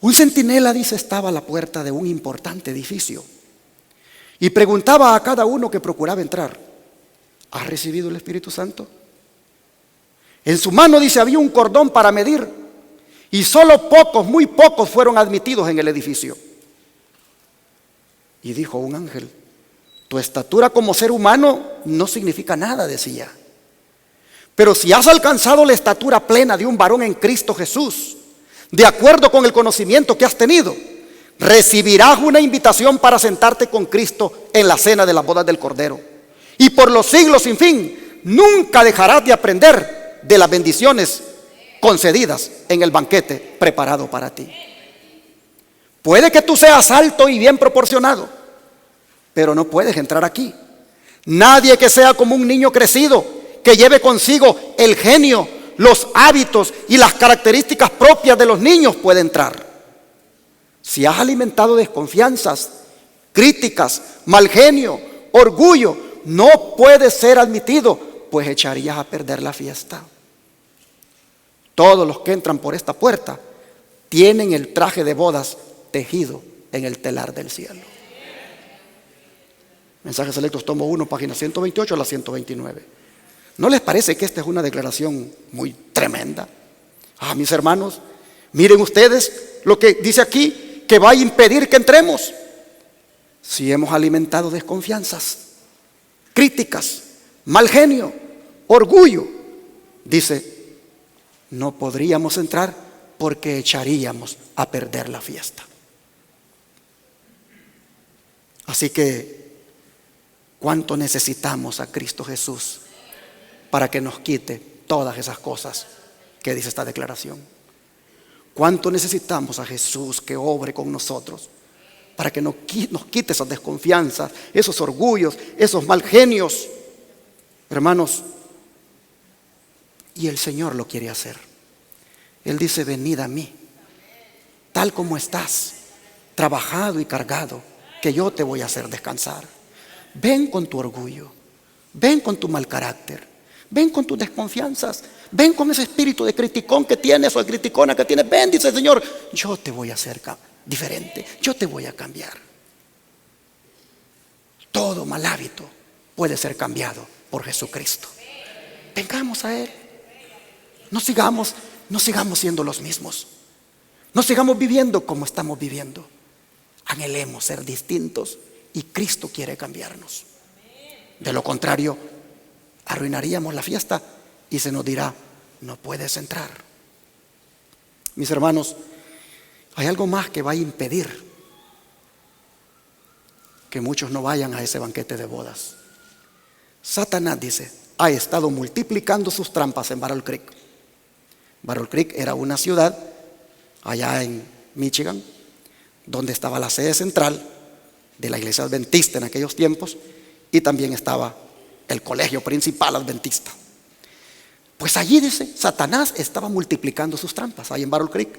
Un centinela, dice, estaba a la puerta de un importante edificio y preguntaba a cada uno que procuraba entrar: ¿has recibido el Espíritu Santo? En su mano, dice, había un cordón para medir y solo pocos, muy pocos fueron admitidos en el edificio. Y dijo un ángel: tu estatura como ser humano no significa nada, decía. Pero si has alcanzado la estatura plena de un varón en Cristo Jesús, de acuerdo con el conocimiento que has tenido, recibirás una invitación para sentarte con Cristo en la cena de las bodas del Cordero. Y por los siglos sin fin, nunca dejarás de aprender de las bendiciones concedidas en el banquete preparado para ti. Puede que tú seas alto y bien proporcionado, pero no puedes entrar aquí. Nadie que sea como un niño crecido, que lleve consigo el genio, los hábitos y las características propias de los niños puede entrar. Si has alimentado desconfianzas, críticas, mal genio, orgullo, no puedes ser admitido, pues echarías a perder la fiesta. Todos los que entran por esta puerta tienen el traje de bodas tejido en el telar del cielo. Mensajes Selectos, tomo 1, página 128 a la 129. ¿No les parece que esta es una declaración muy tremenda? Mis hermanos, miren ustedes lo que dice aquí, que va a impedir que entremos. Si hemos alimentado desconfianzas, críticas, mal genio, orgullo, dice, no podríamos entrar porque echaríamos a perder la fiesta. Así que, ¿cuánto necesitamos a Cristo Jesús para que nos quite todas esas cosas que dice esta declaración? ¿Cuánto necesitamos a Jesús que obre con nosotros para que nos quite esas desconfianzas, esos orgullos, esos mal genios? Hermanos, y el Señor lo quiere hacer. Él dice: venid a mí, tal como estás, trabajado y cargado, que yo te voy a hacer descansar. Ven con tu orgullo, ven con tu mal carácter, ven con tus desconfianzas, ven con ese espíritu de criticón que tienes o de criticona que tienes. Ven, dice el Señor, yo te voy a hacer diferente, yo te voy a cambiar. Todo mal hábito puede ser cambiado por Jesucristo. Vengamos a Él. No sigamos siendo los mismos. No sigamos viviendo como estamos viviendo. Anhelemos ser distintos y Cristo quiere cambiarnos. De lo contrario, arruinaríamos la fiesta y se nos dirá: no puedes entrar. Mis hermanos, hay algo más que va a impedir que muchos no vayan a ese banquete de bodas. Satanás, dice, ha estado multiplicando sus trampas en Battle Creek. Battle Creek era una ciudad allá en Michigan, donde estaba la sede central de la iglesia adventista en aquellos tiempos, y también estaba el colegio principal adventista. Pues allí, dice, Satanás estaba multiplicando sus trampas, ahí en Battle Creek.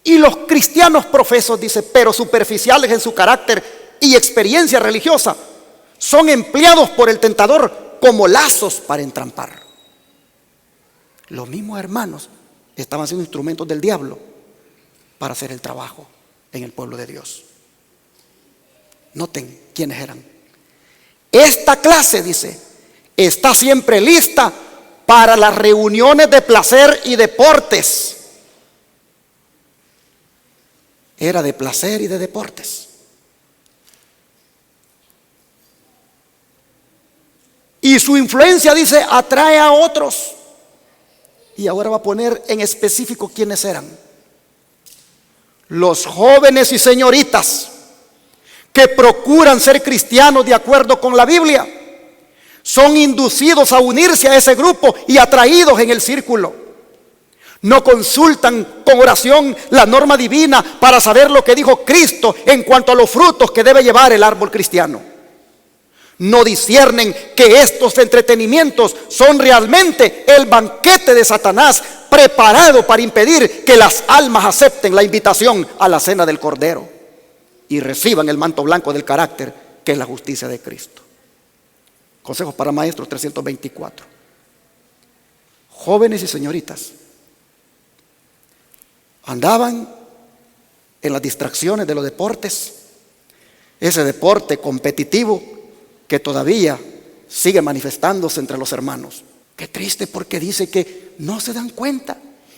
Y los cristianos profesos, dice, pero superficiales en su carácter y experiencia religiosa, son empleados por el tentador como lazos para entrampar. Los mismos hermanos estaban siendo instrumentos del diablo para hacer el trabajo en el pueblo de Dios. Noten quiénes eran. Esta clase, dice, está siempre lista para las reuniones de placer y deportes. Era de placer y de deportes. Y su influencia, dice, atrae a otros. Y ahora va a poner en específico quiénes eran. Los jóvenes y señoritas que procuran ser cristianos de acuerdo con la Biblia son inducidos a unirse a ese grupo y atraídos en el círculo. No consultan con oración la norma divina para saber lo que dijo Cristo en cuanto a los frutos que debe llevar el árbol cristiano. No disciernen que estos entretenimientos son realmente el banquete de Satanás, preparado para impedir que las almas acepten la invitación a la cena del Cordero y reciban el manto blanco del carácter, que es la justicia de Cristo. Consejos para maestros 324. Jóvenes y señoritas andaban en las distracciones de los deportes, ese deporte competitivo que todavía sigue manifestándose entre los hermanos. Qué triste, porque dice que no se dan cuenta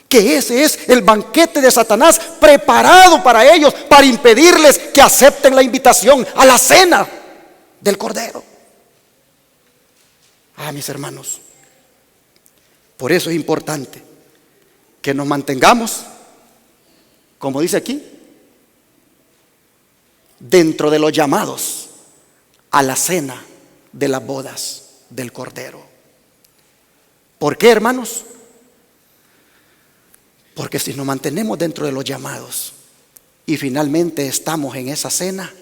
que ese es el banquete de Satanás preparado para ellos, para impedirles que acepten la invitación a la cena del Cordero. Mis hermanos, por eso es importante que nos mantengamos, como dice aquí, dentro de los llamados a la cena de las bodas del Cordero. ¿Por qué, hermanos? Porque si nos mantenemos dentro de los llamados y finalmente estamos en esa cena,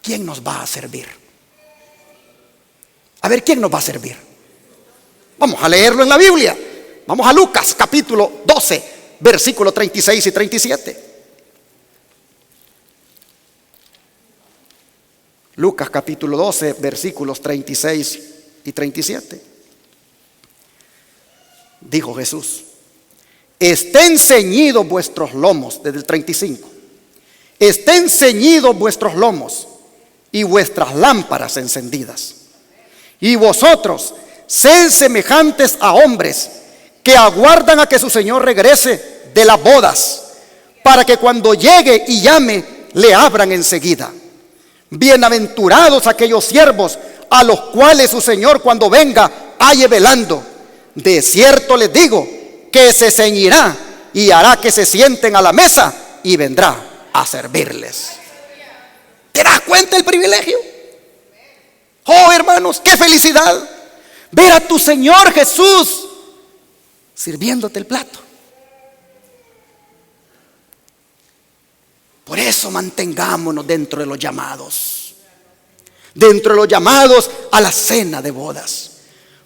¿quién nos va a servir? A ver, ¿quién nos va a servir? Vamos a leerlo en la Biblia. Vamos a Lucas capítulo 12, versículos 36 y 37. Lucas capítulo 12, versículos 36 y 37. Dijo Jesús: estén ceñidos vuestros lomos, desde el 35. Estén ceñidos vuestros lomos y vuestras lámparas encendidas. Y vosotros, sed semejantes a hombres que aguardan a que su Señor regrese de las bodas, para que cuando llegue y llame, le abran enseguida. Bienaventurados aquellos siervos a los cuales su Señor, cuando venga, halle velando. De cierto les digo que se ceñirá y hará que se sienten a la mesa y vendrá a servirles. ¿Te das cuenta el privilegio? Oh, hermanos, qué felicidad ver a tu Señor Jesús sirviéndote el plato. Por eso mantengámonos dentro de los llamados, dentro de los llamados a la cena de bodas,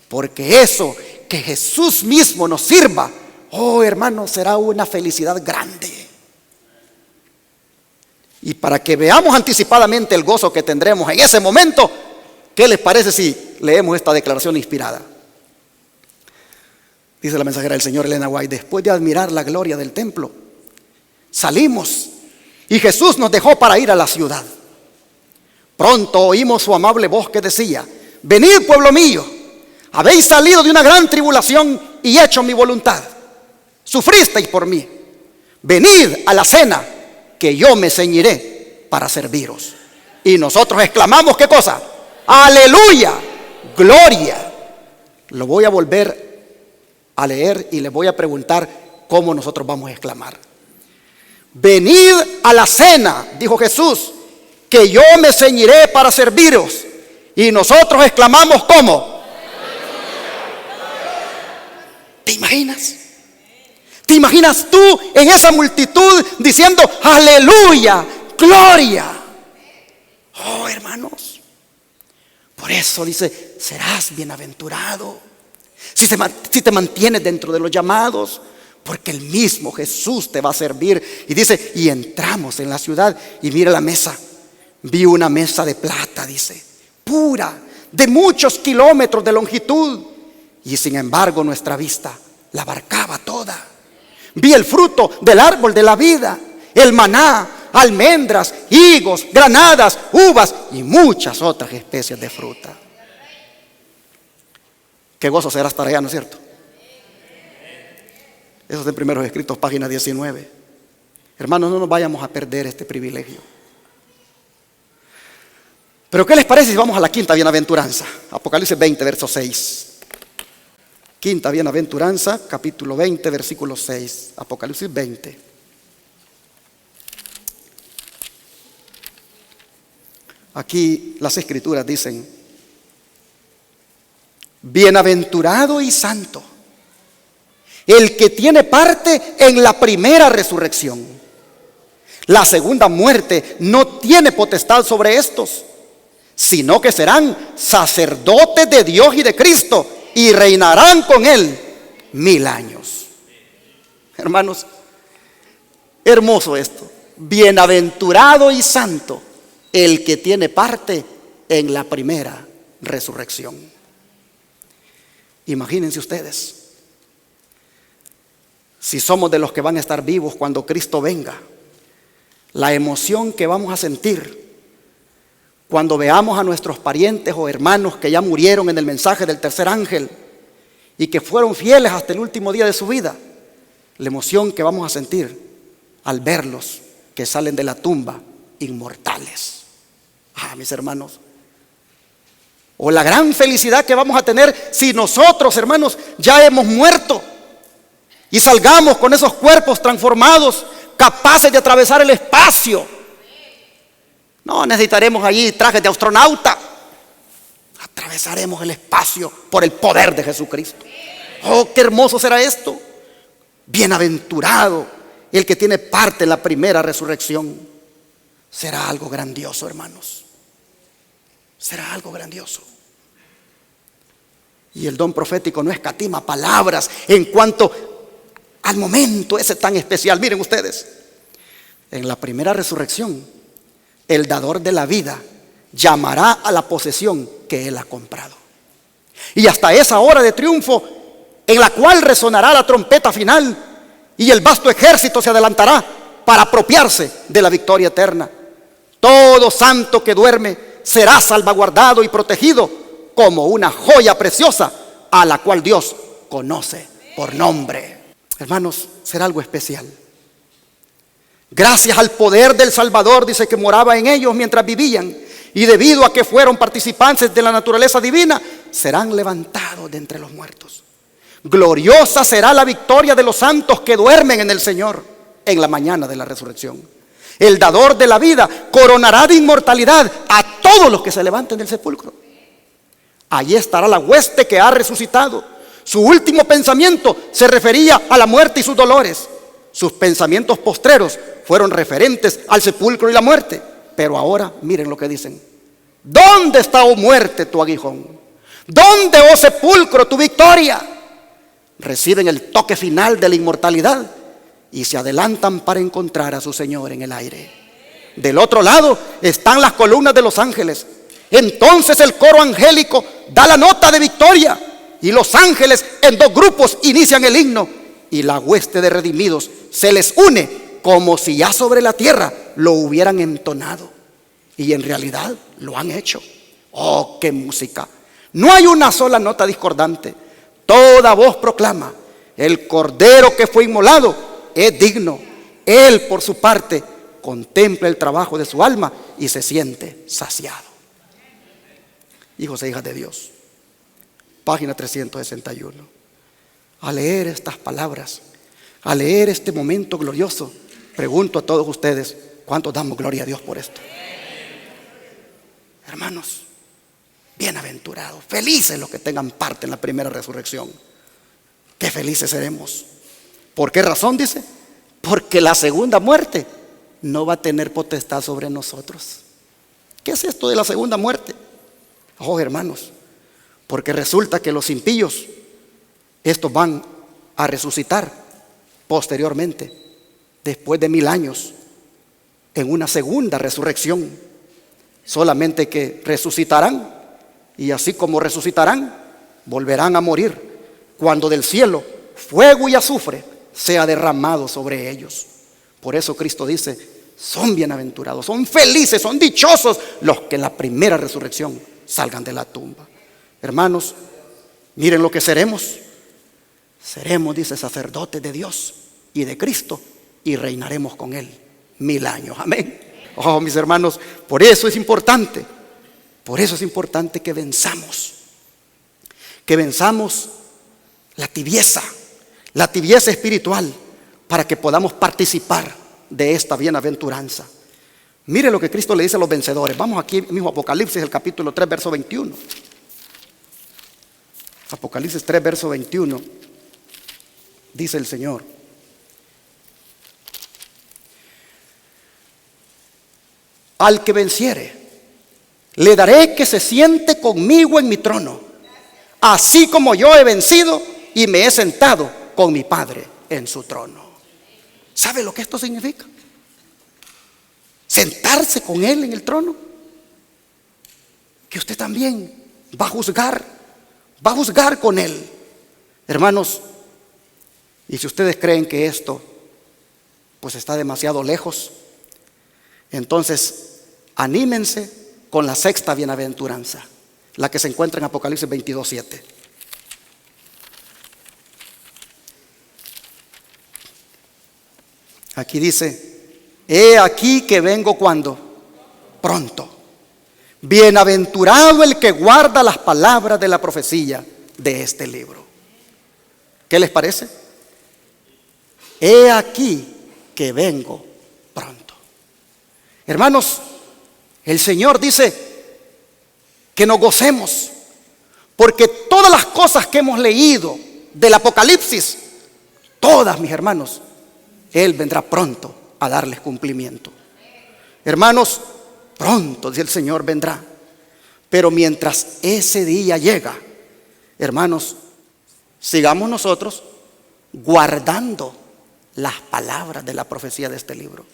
porque eso, que Jesús mismo nos sirva, oh, hermanos, será una felicidad grande. Y para que veamos anticipadamente el gozo que tendremos en ese momento, ¿qué les parece si leemos esta declaración inspirada? Dice la mensajera del Señor Elena White: después de admirar la gloria del templo, salimos y Jesús nos dejó para ir a la ciudad. Pronto oímos su amable voz que decía: venid, pueblo mío, habéis salido de una gran tribulación y hecho mi voluntad. Sufristeis por mí. Venid a la cena, que yo me ceñiré para serviros. Y nosotros exclamamos, ¿qué cosa? ¡Aleluya! ¡Gloria! Lo voy a volver a leer y les voy a preguntar cómo nosotros vamos a exclamar. Venid a la cena, dijo Jesús, que yo me ceñiré para serviros. Y nosotros exclamamos, ¿cómo? ¿Te imaginas? ¿Te imaginas tú en esa multitud diciendo aleluya, gloria? Oh, hermanos, por eso dice, serás bienaventurado si te mantienes dentro de los llamados, porque el mismo Jesús te va a servir. Y dice, y entramos en la ciudad y mira la mesa. Vi una mesa de plata, dice, pura, de muchos kilómetros de longitud, y sin embargo nuestra vista la abarcaba toda. Vi el fruto del árbol de la vida, el maná, almendras, higos, granadas, uvas y muchas otras especies de fruta. Qué gozo será estar allá, ¿no es cierto? Eso es en Primeros Escritos, página 19. Hermanos, no nos vayamos a perder este privilegio. Pero ¿qué les parece si vamos a la quinta bienaventuranza? Apocalipsis 20, verso 6. Quinta bienaventuranza, capítulo 20, versículo 6. Apocalipsis 20. Aquí las escrituras dicen: bienaventurado y santo el que tiene parte en la primera resurrección. La segunda muerte no tiene potestad sobre estos, sino que serán sacerdotes de Dios y de Cristo y reinarán con Él 1000 años. Hermanos, hermoso esto. Bienaventurado y santo el que tiene parte en la primera resurrección. Imagínense ustedes, si somos de los que van a estar vivos cuando Cristo venga, la emoción que vamos a sentir cuando veamos a nuestros parientes o hermanos que ya murieron en el mensaje del tercer ángel y que fueron fieles hasta el último día de su vida. La emoción que vamos a sentir al verlos que salen de la tumba inmortales. Mis hermanos. O la gran felicidad que vamos a tener si nosotros, hermanos, ya hemos muerto y salgamos con esos cuerpos transformados, capaces de atravesar el espacio. No necesitaremos allí trajes de astronauta. Atravesaremos el espacio por el poder de Jesucristo. Oh, qué hermoso será esto. Bienaventurado el que tiene parte en la primera resurrección. Será algo grandioso, hermanos. Será algo grandioso. Y el don profético no escatima palabras en cuanto al momento ese tan especial. Miren ustedes, en la primera resurrección, el dador de la vida llamará a la posesión que Él ha comprado. Y hasta esa hora de triunfo, en la cual resonará la trompeta final y el vasto ejército se adelantará para apropiarse de la victoria eterna. Todo santo que duerme será salvaguardado y protegido como una joya preciosa a la cual Dios conoce por nombre. Hermanos, será algo especial. Gracias al poder del Salvador, dice que moraba en ellos mientras vivían, y debido a que fueron participantes de la naturaleza divina, serán levantados de entre los muertos. Gloriosa será la victoria de los santos que duermen en el Señor en la mañana de la resurrección. El dador de la vida coronará de inmortalidad a todos los que se levanten del sepulcro. Allí estará la hueste que ha resucitado. Su último pensamiento se refería a la muerte y sus dolores. Sus pensamientos postreros fueron referentes al sepulcro y la muerte. Pero ahora miren lo que dicen. ¿Dónde está, oh muerte, tu aguijón? ¿Dónde, oh sepulcro, tu victoria? Reciben el toque final de la inmortalidad y se adelantan para encontrar a su Señor en el aire. Del otro lado están las columnas de los ángeles. Entonces el coro angélico da la nota de victoria y los ángeles en 2 grupos inician el himno y la hueste de redimidos se les une como si ya sobre la tierra lo hubieran entonado, y en realidad lo han hecho. Oh, qué música. No hay una sola nota discordante. Toda voz proclama: el cordero que fue inmolado es digno. Él, por su parte, contempla el trabajo de su alma y se siente saciado. Hijos e hijas de Dios, página 361. Al leer estas palabras, al leer este momento glorioso, pregunto a todos ustedes: ¿cuántos damos gloria a Dios por esto? Hermanos, bienaventurados, felices los que tengan parte en la primera resurrección. Qué felices seremos. ¿Por qué razón? Dice, porque la segunda muerte no va a tener potestad sobre nosotros. ¿Qué es esto de la segunda muerte? Oh, hermanos, porque resulta que los impíos, estos van a resucitar posteriormente, después de 1000 años, en una segunda resurrección. Solamente que resucitarán, y así como resucitarán, volverán a morir cuando del cielo fuego y azufre sea derramado sobre ellos. Por eso Cristo dice: son bienaventurados, son felices, son dichosos los que en la primera resurrección salgan de la tumba. Hermanos, miren lo que seremos. Seremos, dice, sacerdotes de Dios y de Cristo, y reinaremos con Él 1000 años. Amén. Oh, mis hermanos, por eso es importante que venzamos la tibieza espiritual, para que podamos participar de esta bienaventuranza. Mire lo que Cristo le dice a los vencedores. Vamos aquí mismo, Apocalipsis, el capítulo 3, verso 21. Apocalipsis 3, verso 21. dice el Señor. Al que venciere, le daré que se siente conmigo en mi trono, así como yo he vencido y me he sentado con mi Padre en su trono. ¿Sabe lo que esto significa? Sentarse con Él en el trono. Que usted también va a juzgar con Él. Hermanos, y si ustedes creen que esto pues está demasiado lejos, entonces anímense con la sexta bienaventuranza, la que se encuentra en Apocalipsis 22:7. Aquí dice: he aquí que vengo cuando, pronto. Bienaventurado el que guarda las palabras de la profecía de este libro. ¿Qué les parece? He aquí que vengo pronto. Hermanos, el Señor dice que nos gocemos, porque todas las cosas que hemos leído del Apocalipsis, todas, mis hermanos, Él vendrá pronto a darles cumplimiento. Hermanos, pronto, dice el Señor, vendrá. Pero mientras ese día llega, hermanos, sigamos nosotros guardando las palabras de la profecía de este libro.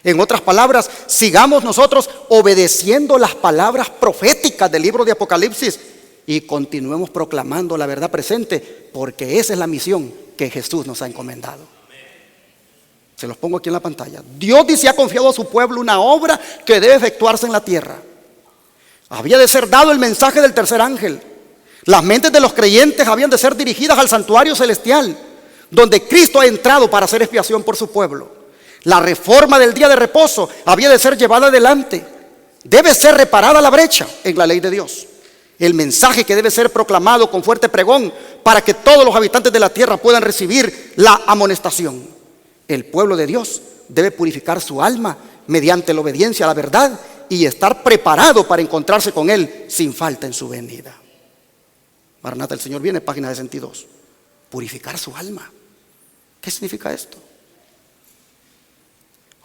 En otras palabras, sigamos nosotros obedeciendo las palabras proféticas del libro de Apocalipsis y continuemos proclamando la verdad presente, porque esa es la misión que Jesús nos ha encomendado. Se los pongo aquí en la pantalla. Dios dice: ha confiado a su pueblo una obra que debe efectuarse en la tierra. Había de ser dado el mensaje del tercer ángel. Las mentes de los creyentes habían de ser dirigidas al santuario celestial, donde Cristo ha entrado para hacer expiación por su pueblo. La reforma del día de reposo había de ser llevada adelante. Debe ser reparada la brecha en la ley de Dios. El mensaje que debe ser proclamado con fuerte pregón para que todos los habitantes de la tierra puedan recibir la amonestación. El pueblo de Dios debe purificar su alma mediante la obediencia a la verdad y estar preparado para encontrarse con Él sin falta en su venida. Maranata, el Señor viene, página 62. Purificar su alma. ¿Qué significa esto?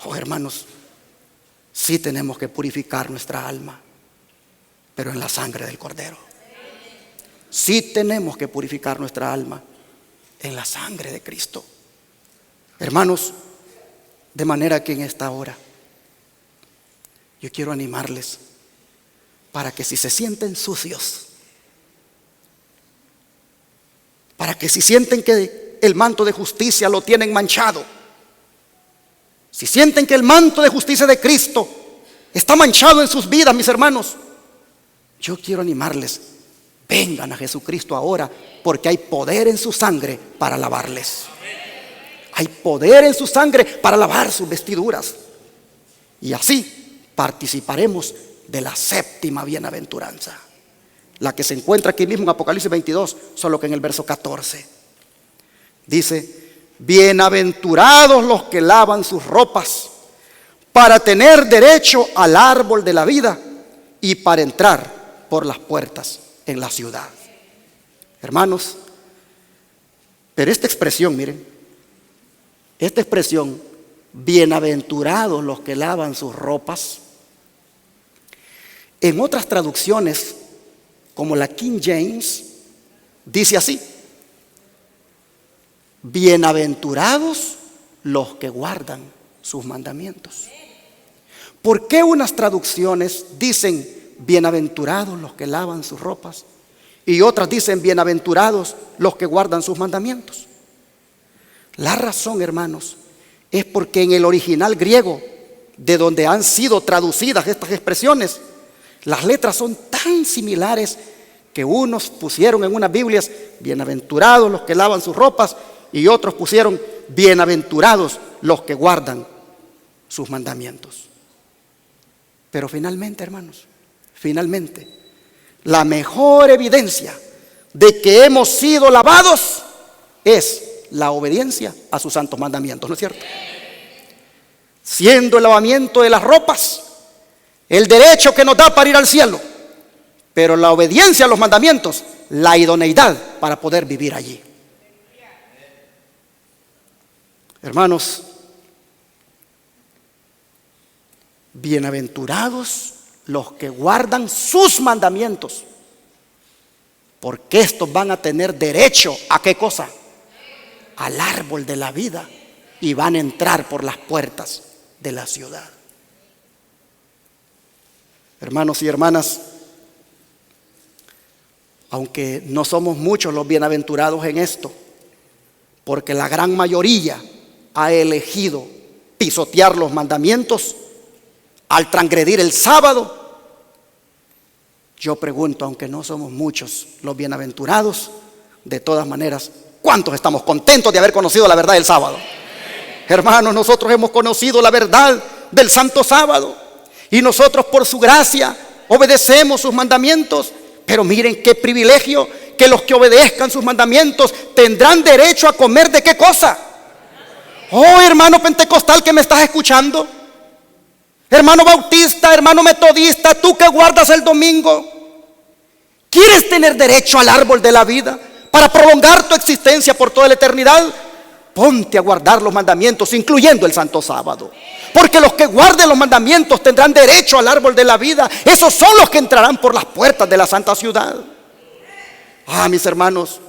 Oh, hermanos, sí tenemos que purificar nuestra alma, pero en la sangre del Cordero. Sí tenemos que purificar nuestra alma en la sangre de Cristo. Hermanos, de manera que en esta hora yo quiero animarles para que si se sienten sucios, para que si sienten que el manto de justicia lo tienen manchado, si sienten que el manto de justicia de Cristo está manchado en sus vidas, mis hermanos, yo quiero animarles: vengan a Jesucristo ahora, porque hay poder en su sangre para lavarles. Hay poder en su sangre para lavar sus vestiduras. Y así participaremos de la séptima bienaventuranza, la que se encuentra aquí mismo en Apocalipsis 22, solo que en el verso 14. Dice: bienaventurados los que lavan sus ropas para tener derecho al árbol de la vida y para entrar por las puertas en la ciudad. Hermanos, pero esta expresión, miren, esta expresión, bienaventurados los que lavan sus ropas, en otras traducciones, como la King James, dice así: bienaventurados los que guardan sus mandamientos. ¿Por qué unas traducciones dicen bienaventurados los que lavan sus ropas y otras dicen bienaventurados los que guardan sus mandamientos? La razón, hermanos, es porque en el original griego, de donde han sido traducidas estas expresiones, las letras son tan similares que unos pusieron en unas Biblias bienaventurados los que lavan sus ropas y otros pusieron bienaventurados los que guardan sus mandamientos. Pero finalmente, hermanos, finalmente, la mejor evidencia de que hemos sido lavados es la obediencia a sus santos mandamientos, ¿no es cierto? Siendo el lavamiento de las ropas el derecho que nos da para ir al cielo, pero la obediencia a los mandamientos, la idoneidad para poder vivir allí. Hermanos, bienaventurados los que guardan sus mandamientos, porque estos van a tener derecho ¿a qué cosa? Al árbol de la vida, y van a entrar por las puertas de la ciudad. Hermanos y hermanas, aunque no somos muchos los bienaventurados en esto, porque la gran mayoría ha elegido pisotear los mandamientos al transgredir el sábado, yo pregunto, aunque no somos muchos los bienaventurados, de todas maneras, ¿cuántos estamos contentos de haber conocido la verdad del sábado? Hermanos, nosotros hemos conocido la verdad del santo sábado y nosotros por su gracia obedecemos sus mandamientos. Pero miren qué privilegio, que los que obedezcan sus mandamientos tendrán derecho a comer ¿de qué cosa? Oh, hermano pentecostal que me estás escuchando, hermano bautista, hermano metodista, tú que guardas el domingo, ¿quieres tener derecho al árbol de la vida para prolongar tu existencia por toda la eternidad? Ponte a guardar los mandamientos, incluyendo el santo sábado, porque los que guarden los mandamientos tendrán derecho al árbol de la vida. Esos son los que entrarán por las puertas de la santa ciudad. Ah, mis hermanos,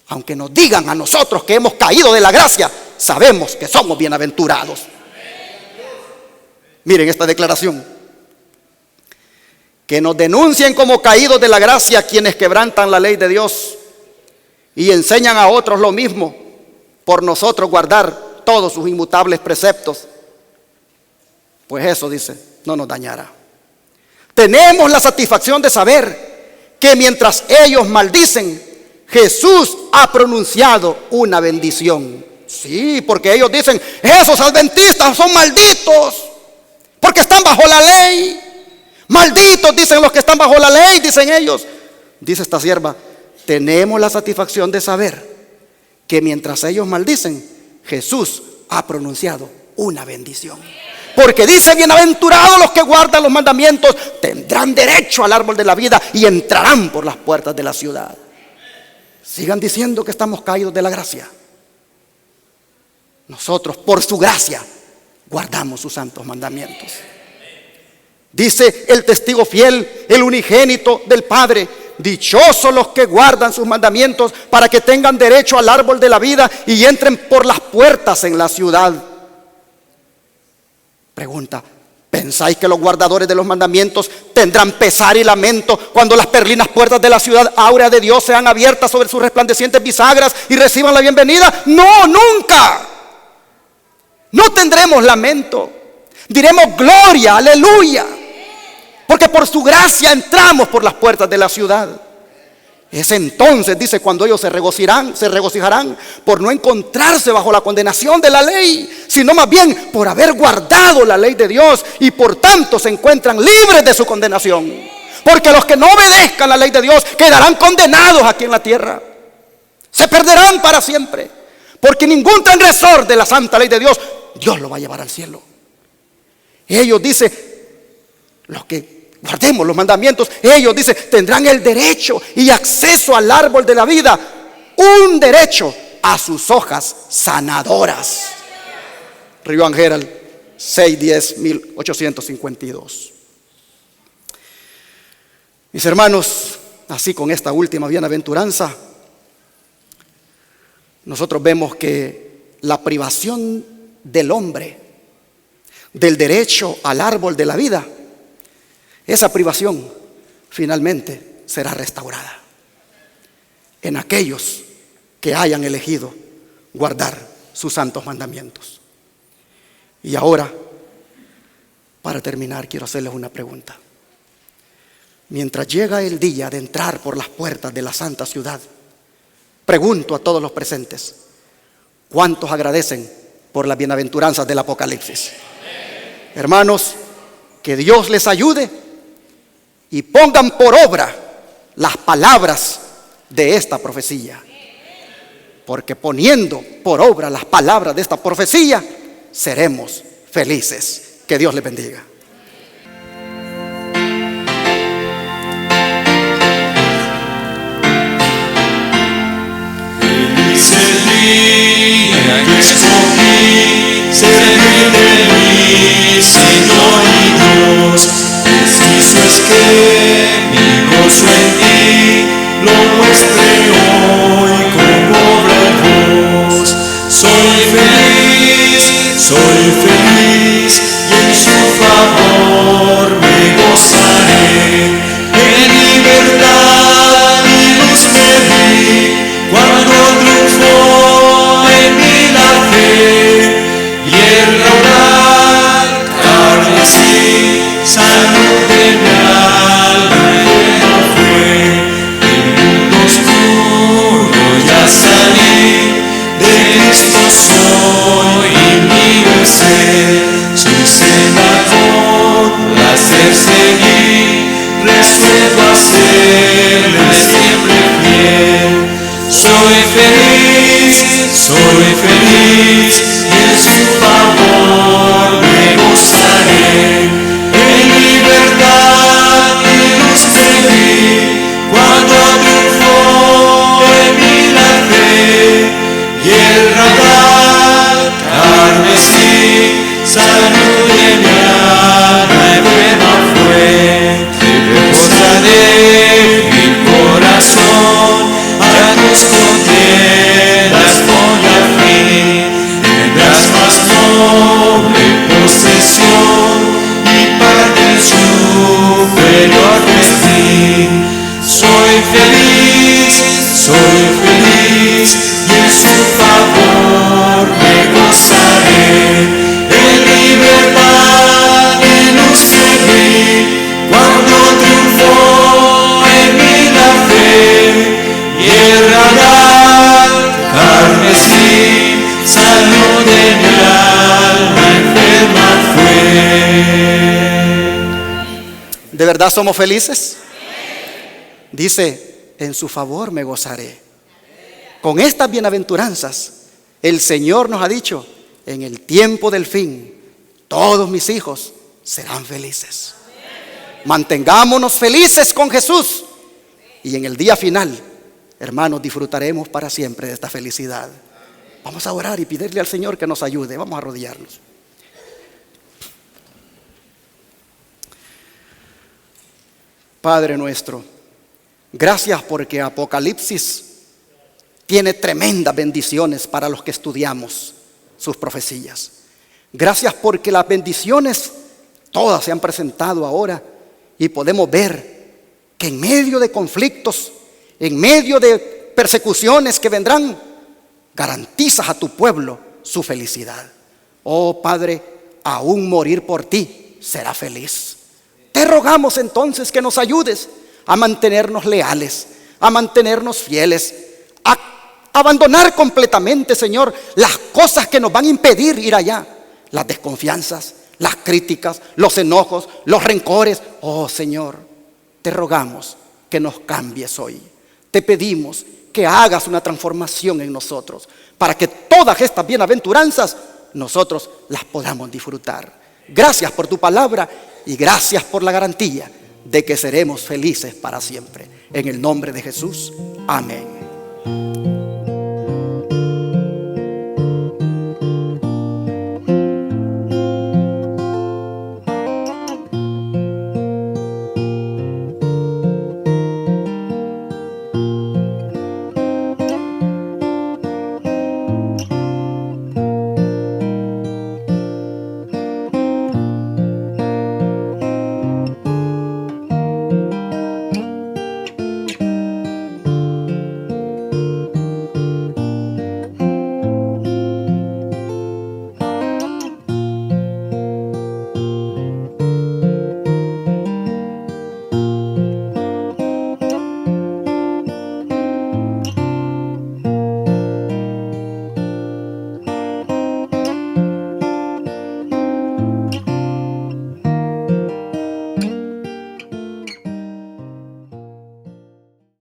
aunque nos digan a nosotros que hemos caído de la gracia, sabemos que somos bienaventurados. Miren esta declaración: que nos denuncien como caídos de la gracia quienes quebrantan la ley de Dios y enseñan a otros lo mismo, por nosotros guardar todos sus inmutables preceptos, pues eso, dice, no nos dañará. Tenemos la satisfacción de saber que mientras ellos maldicen, Jesús ha pronunciado una bendición. Sí, porque ellos dicen, esos adventistas son malditos, porque están bajo la ley. Malditos, dicen los que están bajo la ley, dicen ellos. Dice esta sierva, tenemos la satisfacción de saber que mientras ellos maldicen, Jesús ha pronunciado una bendición. Porque dice, bienaventurados los que guardan los mandamientos, tendrán derecho al árbol de la vida y entrarán por las puertas de la ciudad. Sigan diciendo que estamos caídos de la gracia. Nosotros, por su gracia, guardamos sus santos mandamientos. Dice el testigo fiel, el unigénito del Padre, dichosos los que guardan sus mandamientos para que tengan derecho al árbol de la vida y entren por las puertas en la ciudad. Pregunta, ¿pensáis que los guardadores de los mandamientos tendrán pesar y lamento cuando las perlinas puertas de la ciudad áurea de Dios sean abiertas sobre sus resplandecientes bisagras y reciban la bienvenida? No, nunca. No tendremos lamento. Diremos gloria, aleluya, porque por su gracia entramos por las puertas de la ciudad. Es entonces, dice, cuando ellos se regocijarán por no encontrarse bajo la condenación de la ley, sino más bien por haber guardado la ley de Dios, y por tanto se encuentran libres de su condenación. Porque los que no obedezcan la ley de Dios quedarán condenados aquí en la tierra, se perderán para siempre, porque ningún transgresor de la santa ley de Dios, Dios lo va a llevar al cielo. Ellos, dice, los que guardemos los mandamientos, ellos, dice, tendrán el derecho y acceso al árbol de la vida, un derecho a sus hojas sanadoras. Río Angel 6-10-1852. Mis hermanos, así con esta última bienaventuranza, nosotros vemos que la privación del hombre del derecho al árbol de la vida, esa privación finalmente será restaurada en aquellos que hayan elegido guardar sus santos mandamientos. Y ahora, para terminar, quiero hacerles una pregunta. Mientras llega el día de entrar por las puertas de la santa ciudad, pregunto a todos los presentes, ¿cuántos agradecen por las bienaventuranzas del Apocalipsis? Hermanos, que Dios les ayude y pongan por obra las palabras de esta profecía. Porque poniendo por obra las palabras de esta profecía, seremos felices. Que Dios les bendiga. Feliz el día en que que mi gozo en ti lo muestre hoy como obra de Dios. Soy feliz y en su favor me gozaré. En libertad y luz me vi cuando triunfó en mí la fe. Y el raudal carmesí, salud de mi alma llena fue. Del mundo oscuro ya salí, de Cristo soy y mío el ser. Su senda con placer seguí, resuelto a serle siempre fiel. Soy feliz y en su favor me gozaré. En libertad y luz me vi cuando triunfó en mí la fe. Y el raudal carmesí, salud de mi alma enferma fue. Reposaré mi corazón, a tus contiendas voy al fin. Tendrás más noble posesión y parte superior festín. Soy feliz y en su favor me gozaré. En libertad y luz me vi cuando triunfó en mí la fe. Y el raudal carmesí, salud de mi alma enferma fue. ¿De verdad somos felices? Dice, en su favor me gozaré. Con estas bienaventuranzas, el Señor nos ha dicho, en el tiempo del fin, todos mis hijos serán felices. Mantengámonos felices con Jesús. Y en el día final, hermanos, disfrutaremos para siempre de esta felicidad. Vamos a orar y pedirle al Señor que nos ayude. Vamos a arrodillarnos. Padre nuestro, gracias porque Apocalipsis tiene tremendas bendiciones para los que estudiamos sus profecías. Gracias porque las bendiciones todas se han presentado ahora y podemos ver que en medio de conflictos, en medio de persecuciones que vendrán, garantizas a tu pueblo su felicidad. Oh Padre, aún morir por ti será feliz. Te rogamos entonces que nos ayudes a mantenernos leales, a mantenernos fieles, a abandonar completamente, Señor, las cosas que nos van a impedir ir allá. Las desconfianzas, las críticas, los enojos, los rencores. Oh Señor, te rogamos que nos cambies hoy. Te pedimos que hagas una transformación en nosotros para que todas estas bienaventuranzas nosotros las podamos disfrutar. Gracias por tu palabra y gracias por la garantía de que seremos felices para siempre. En el nombre de Jesús, amén.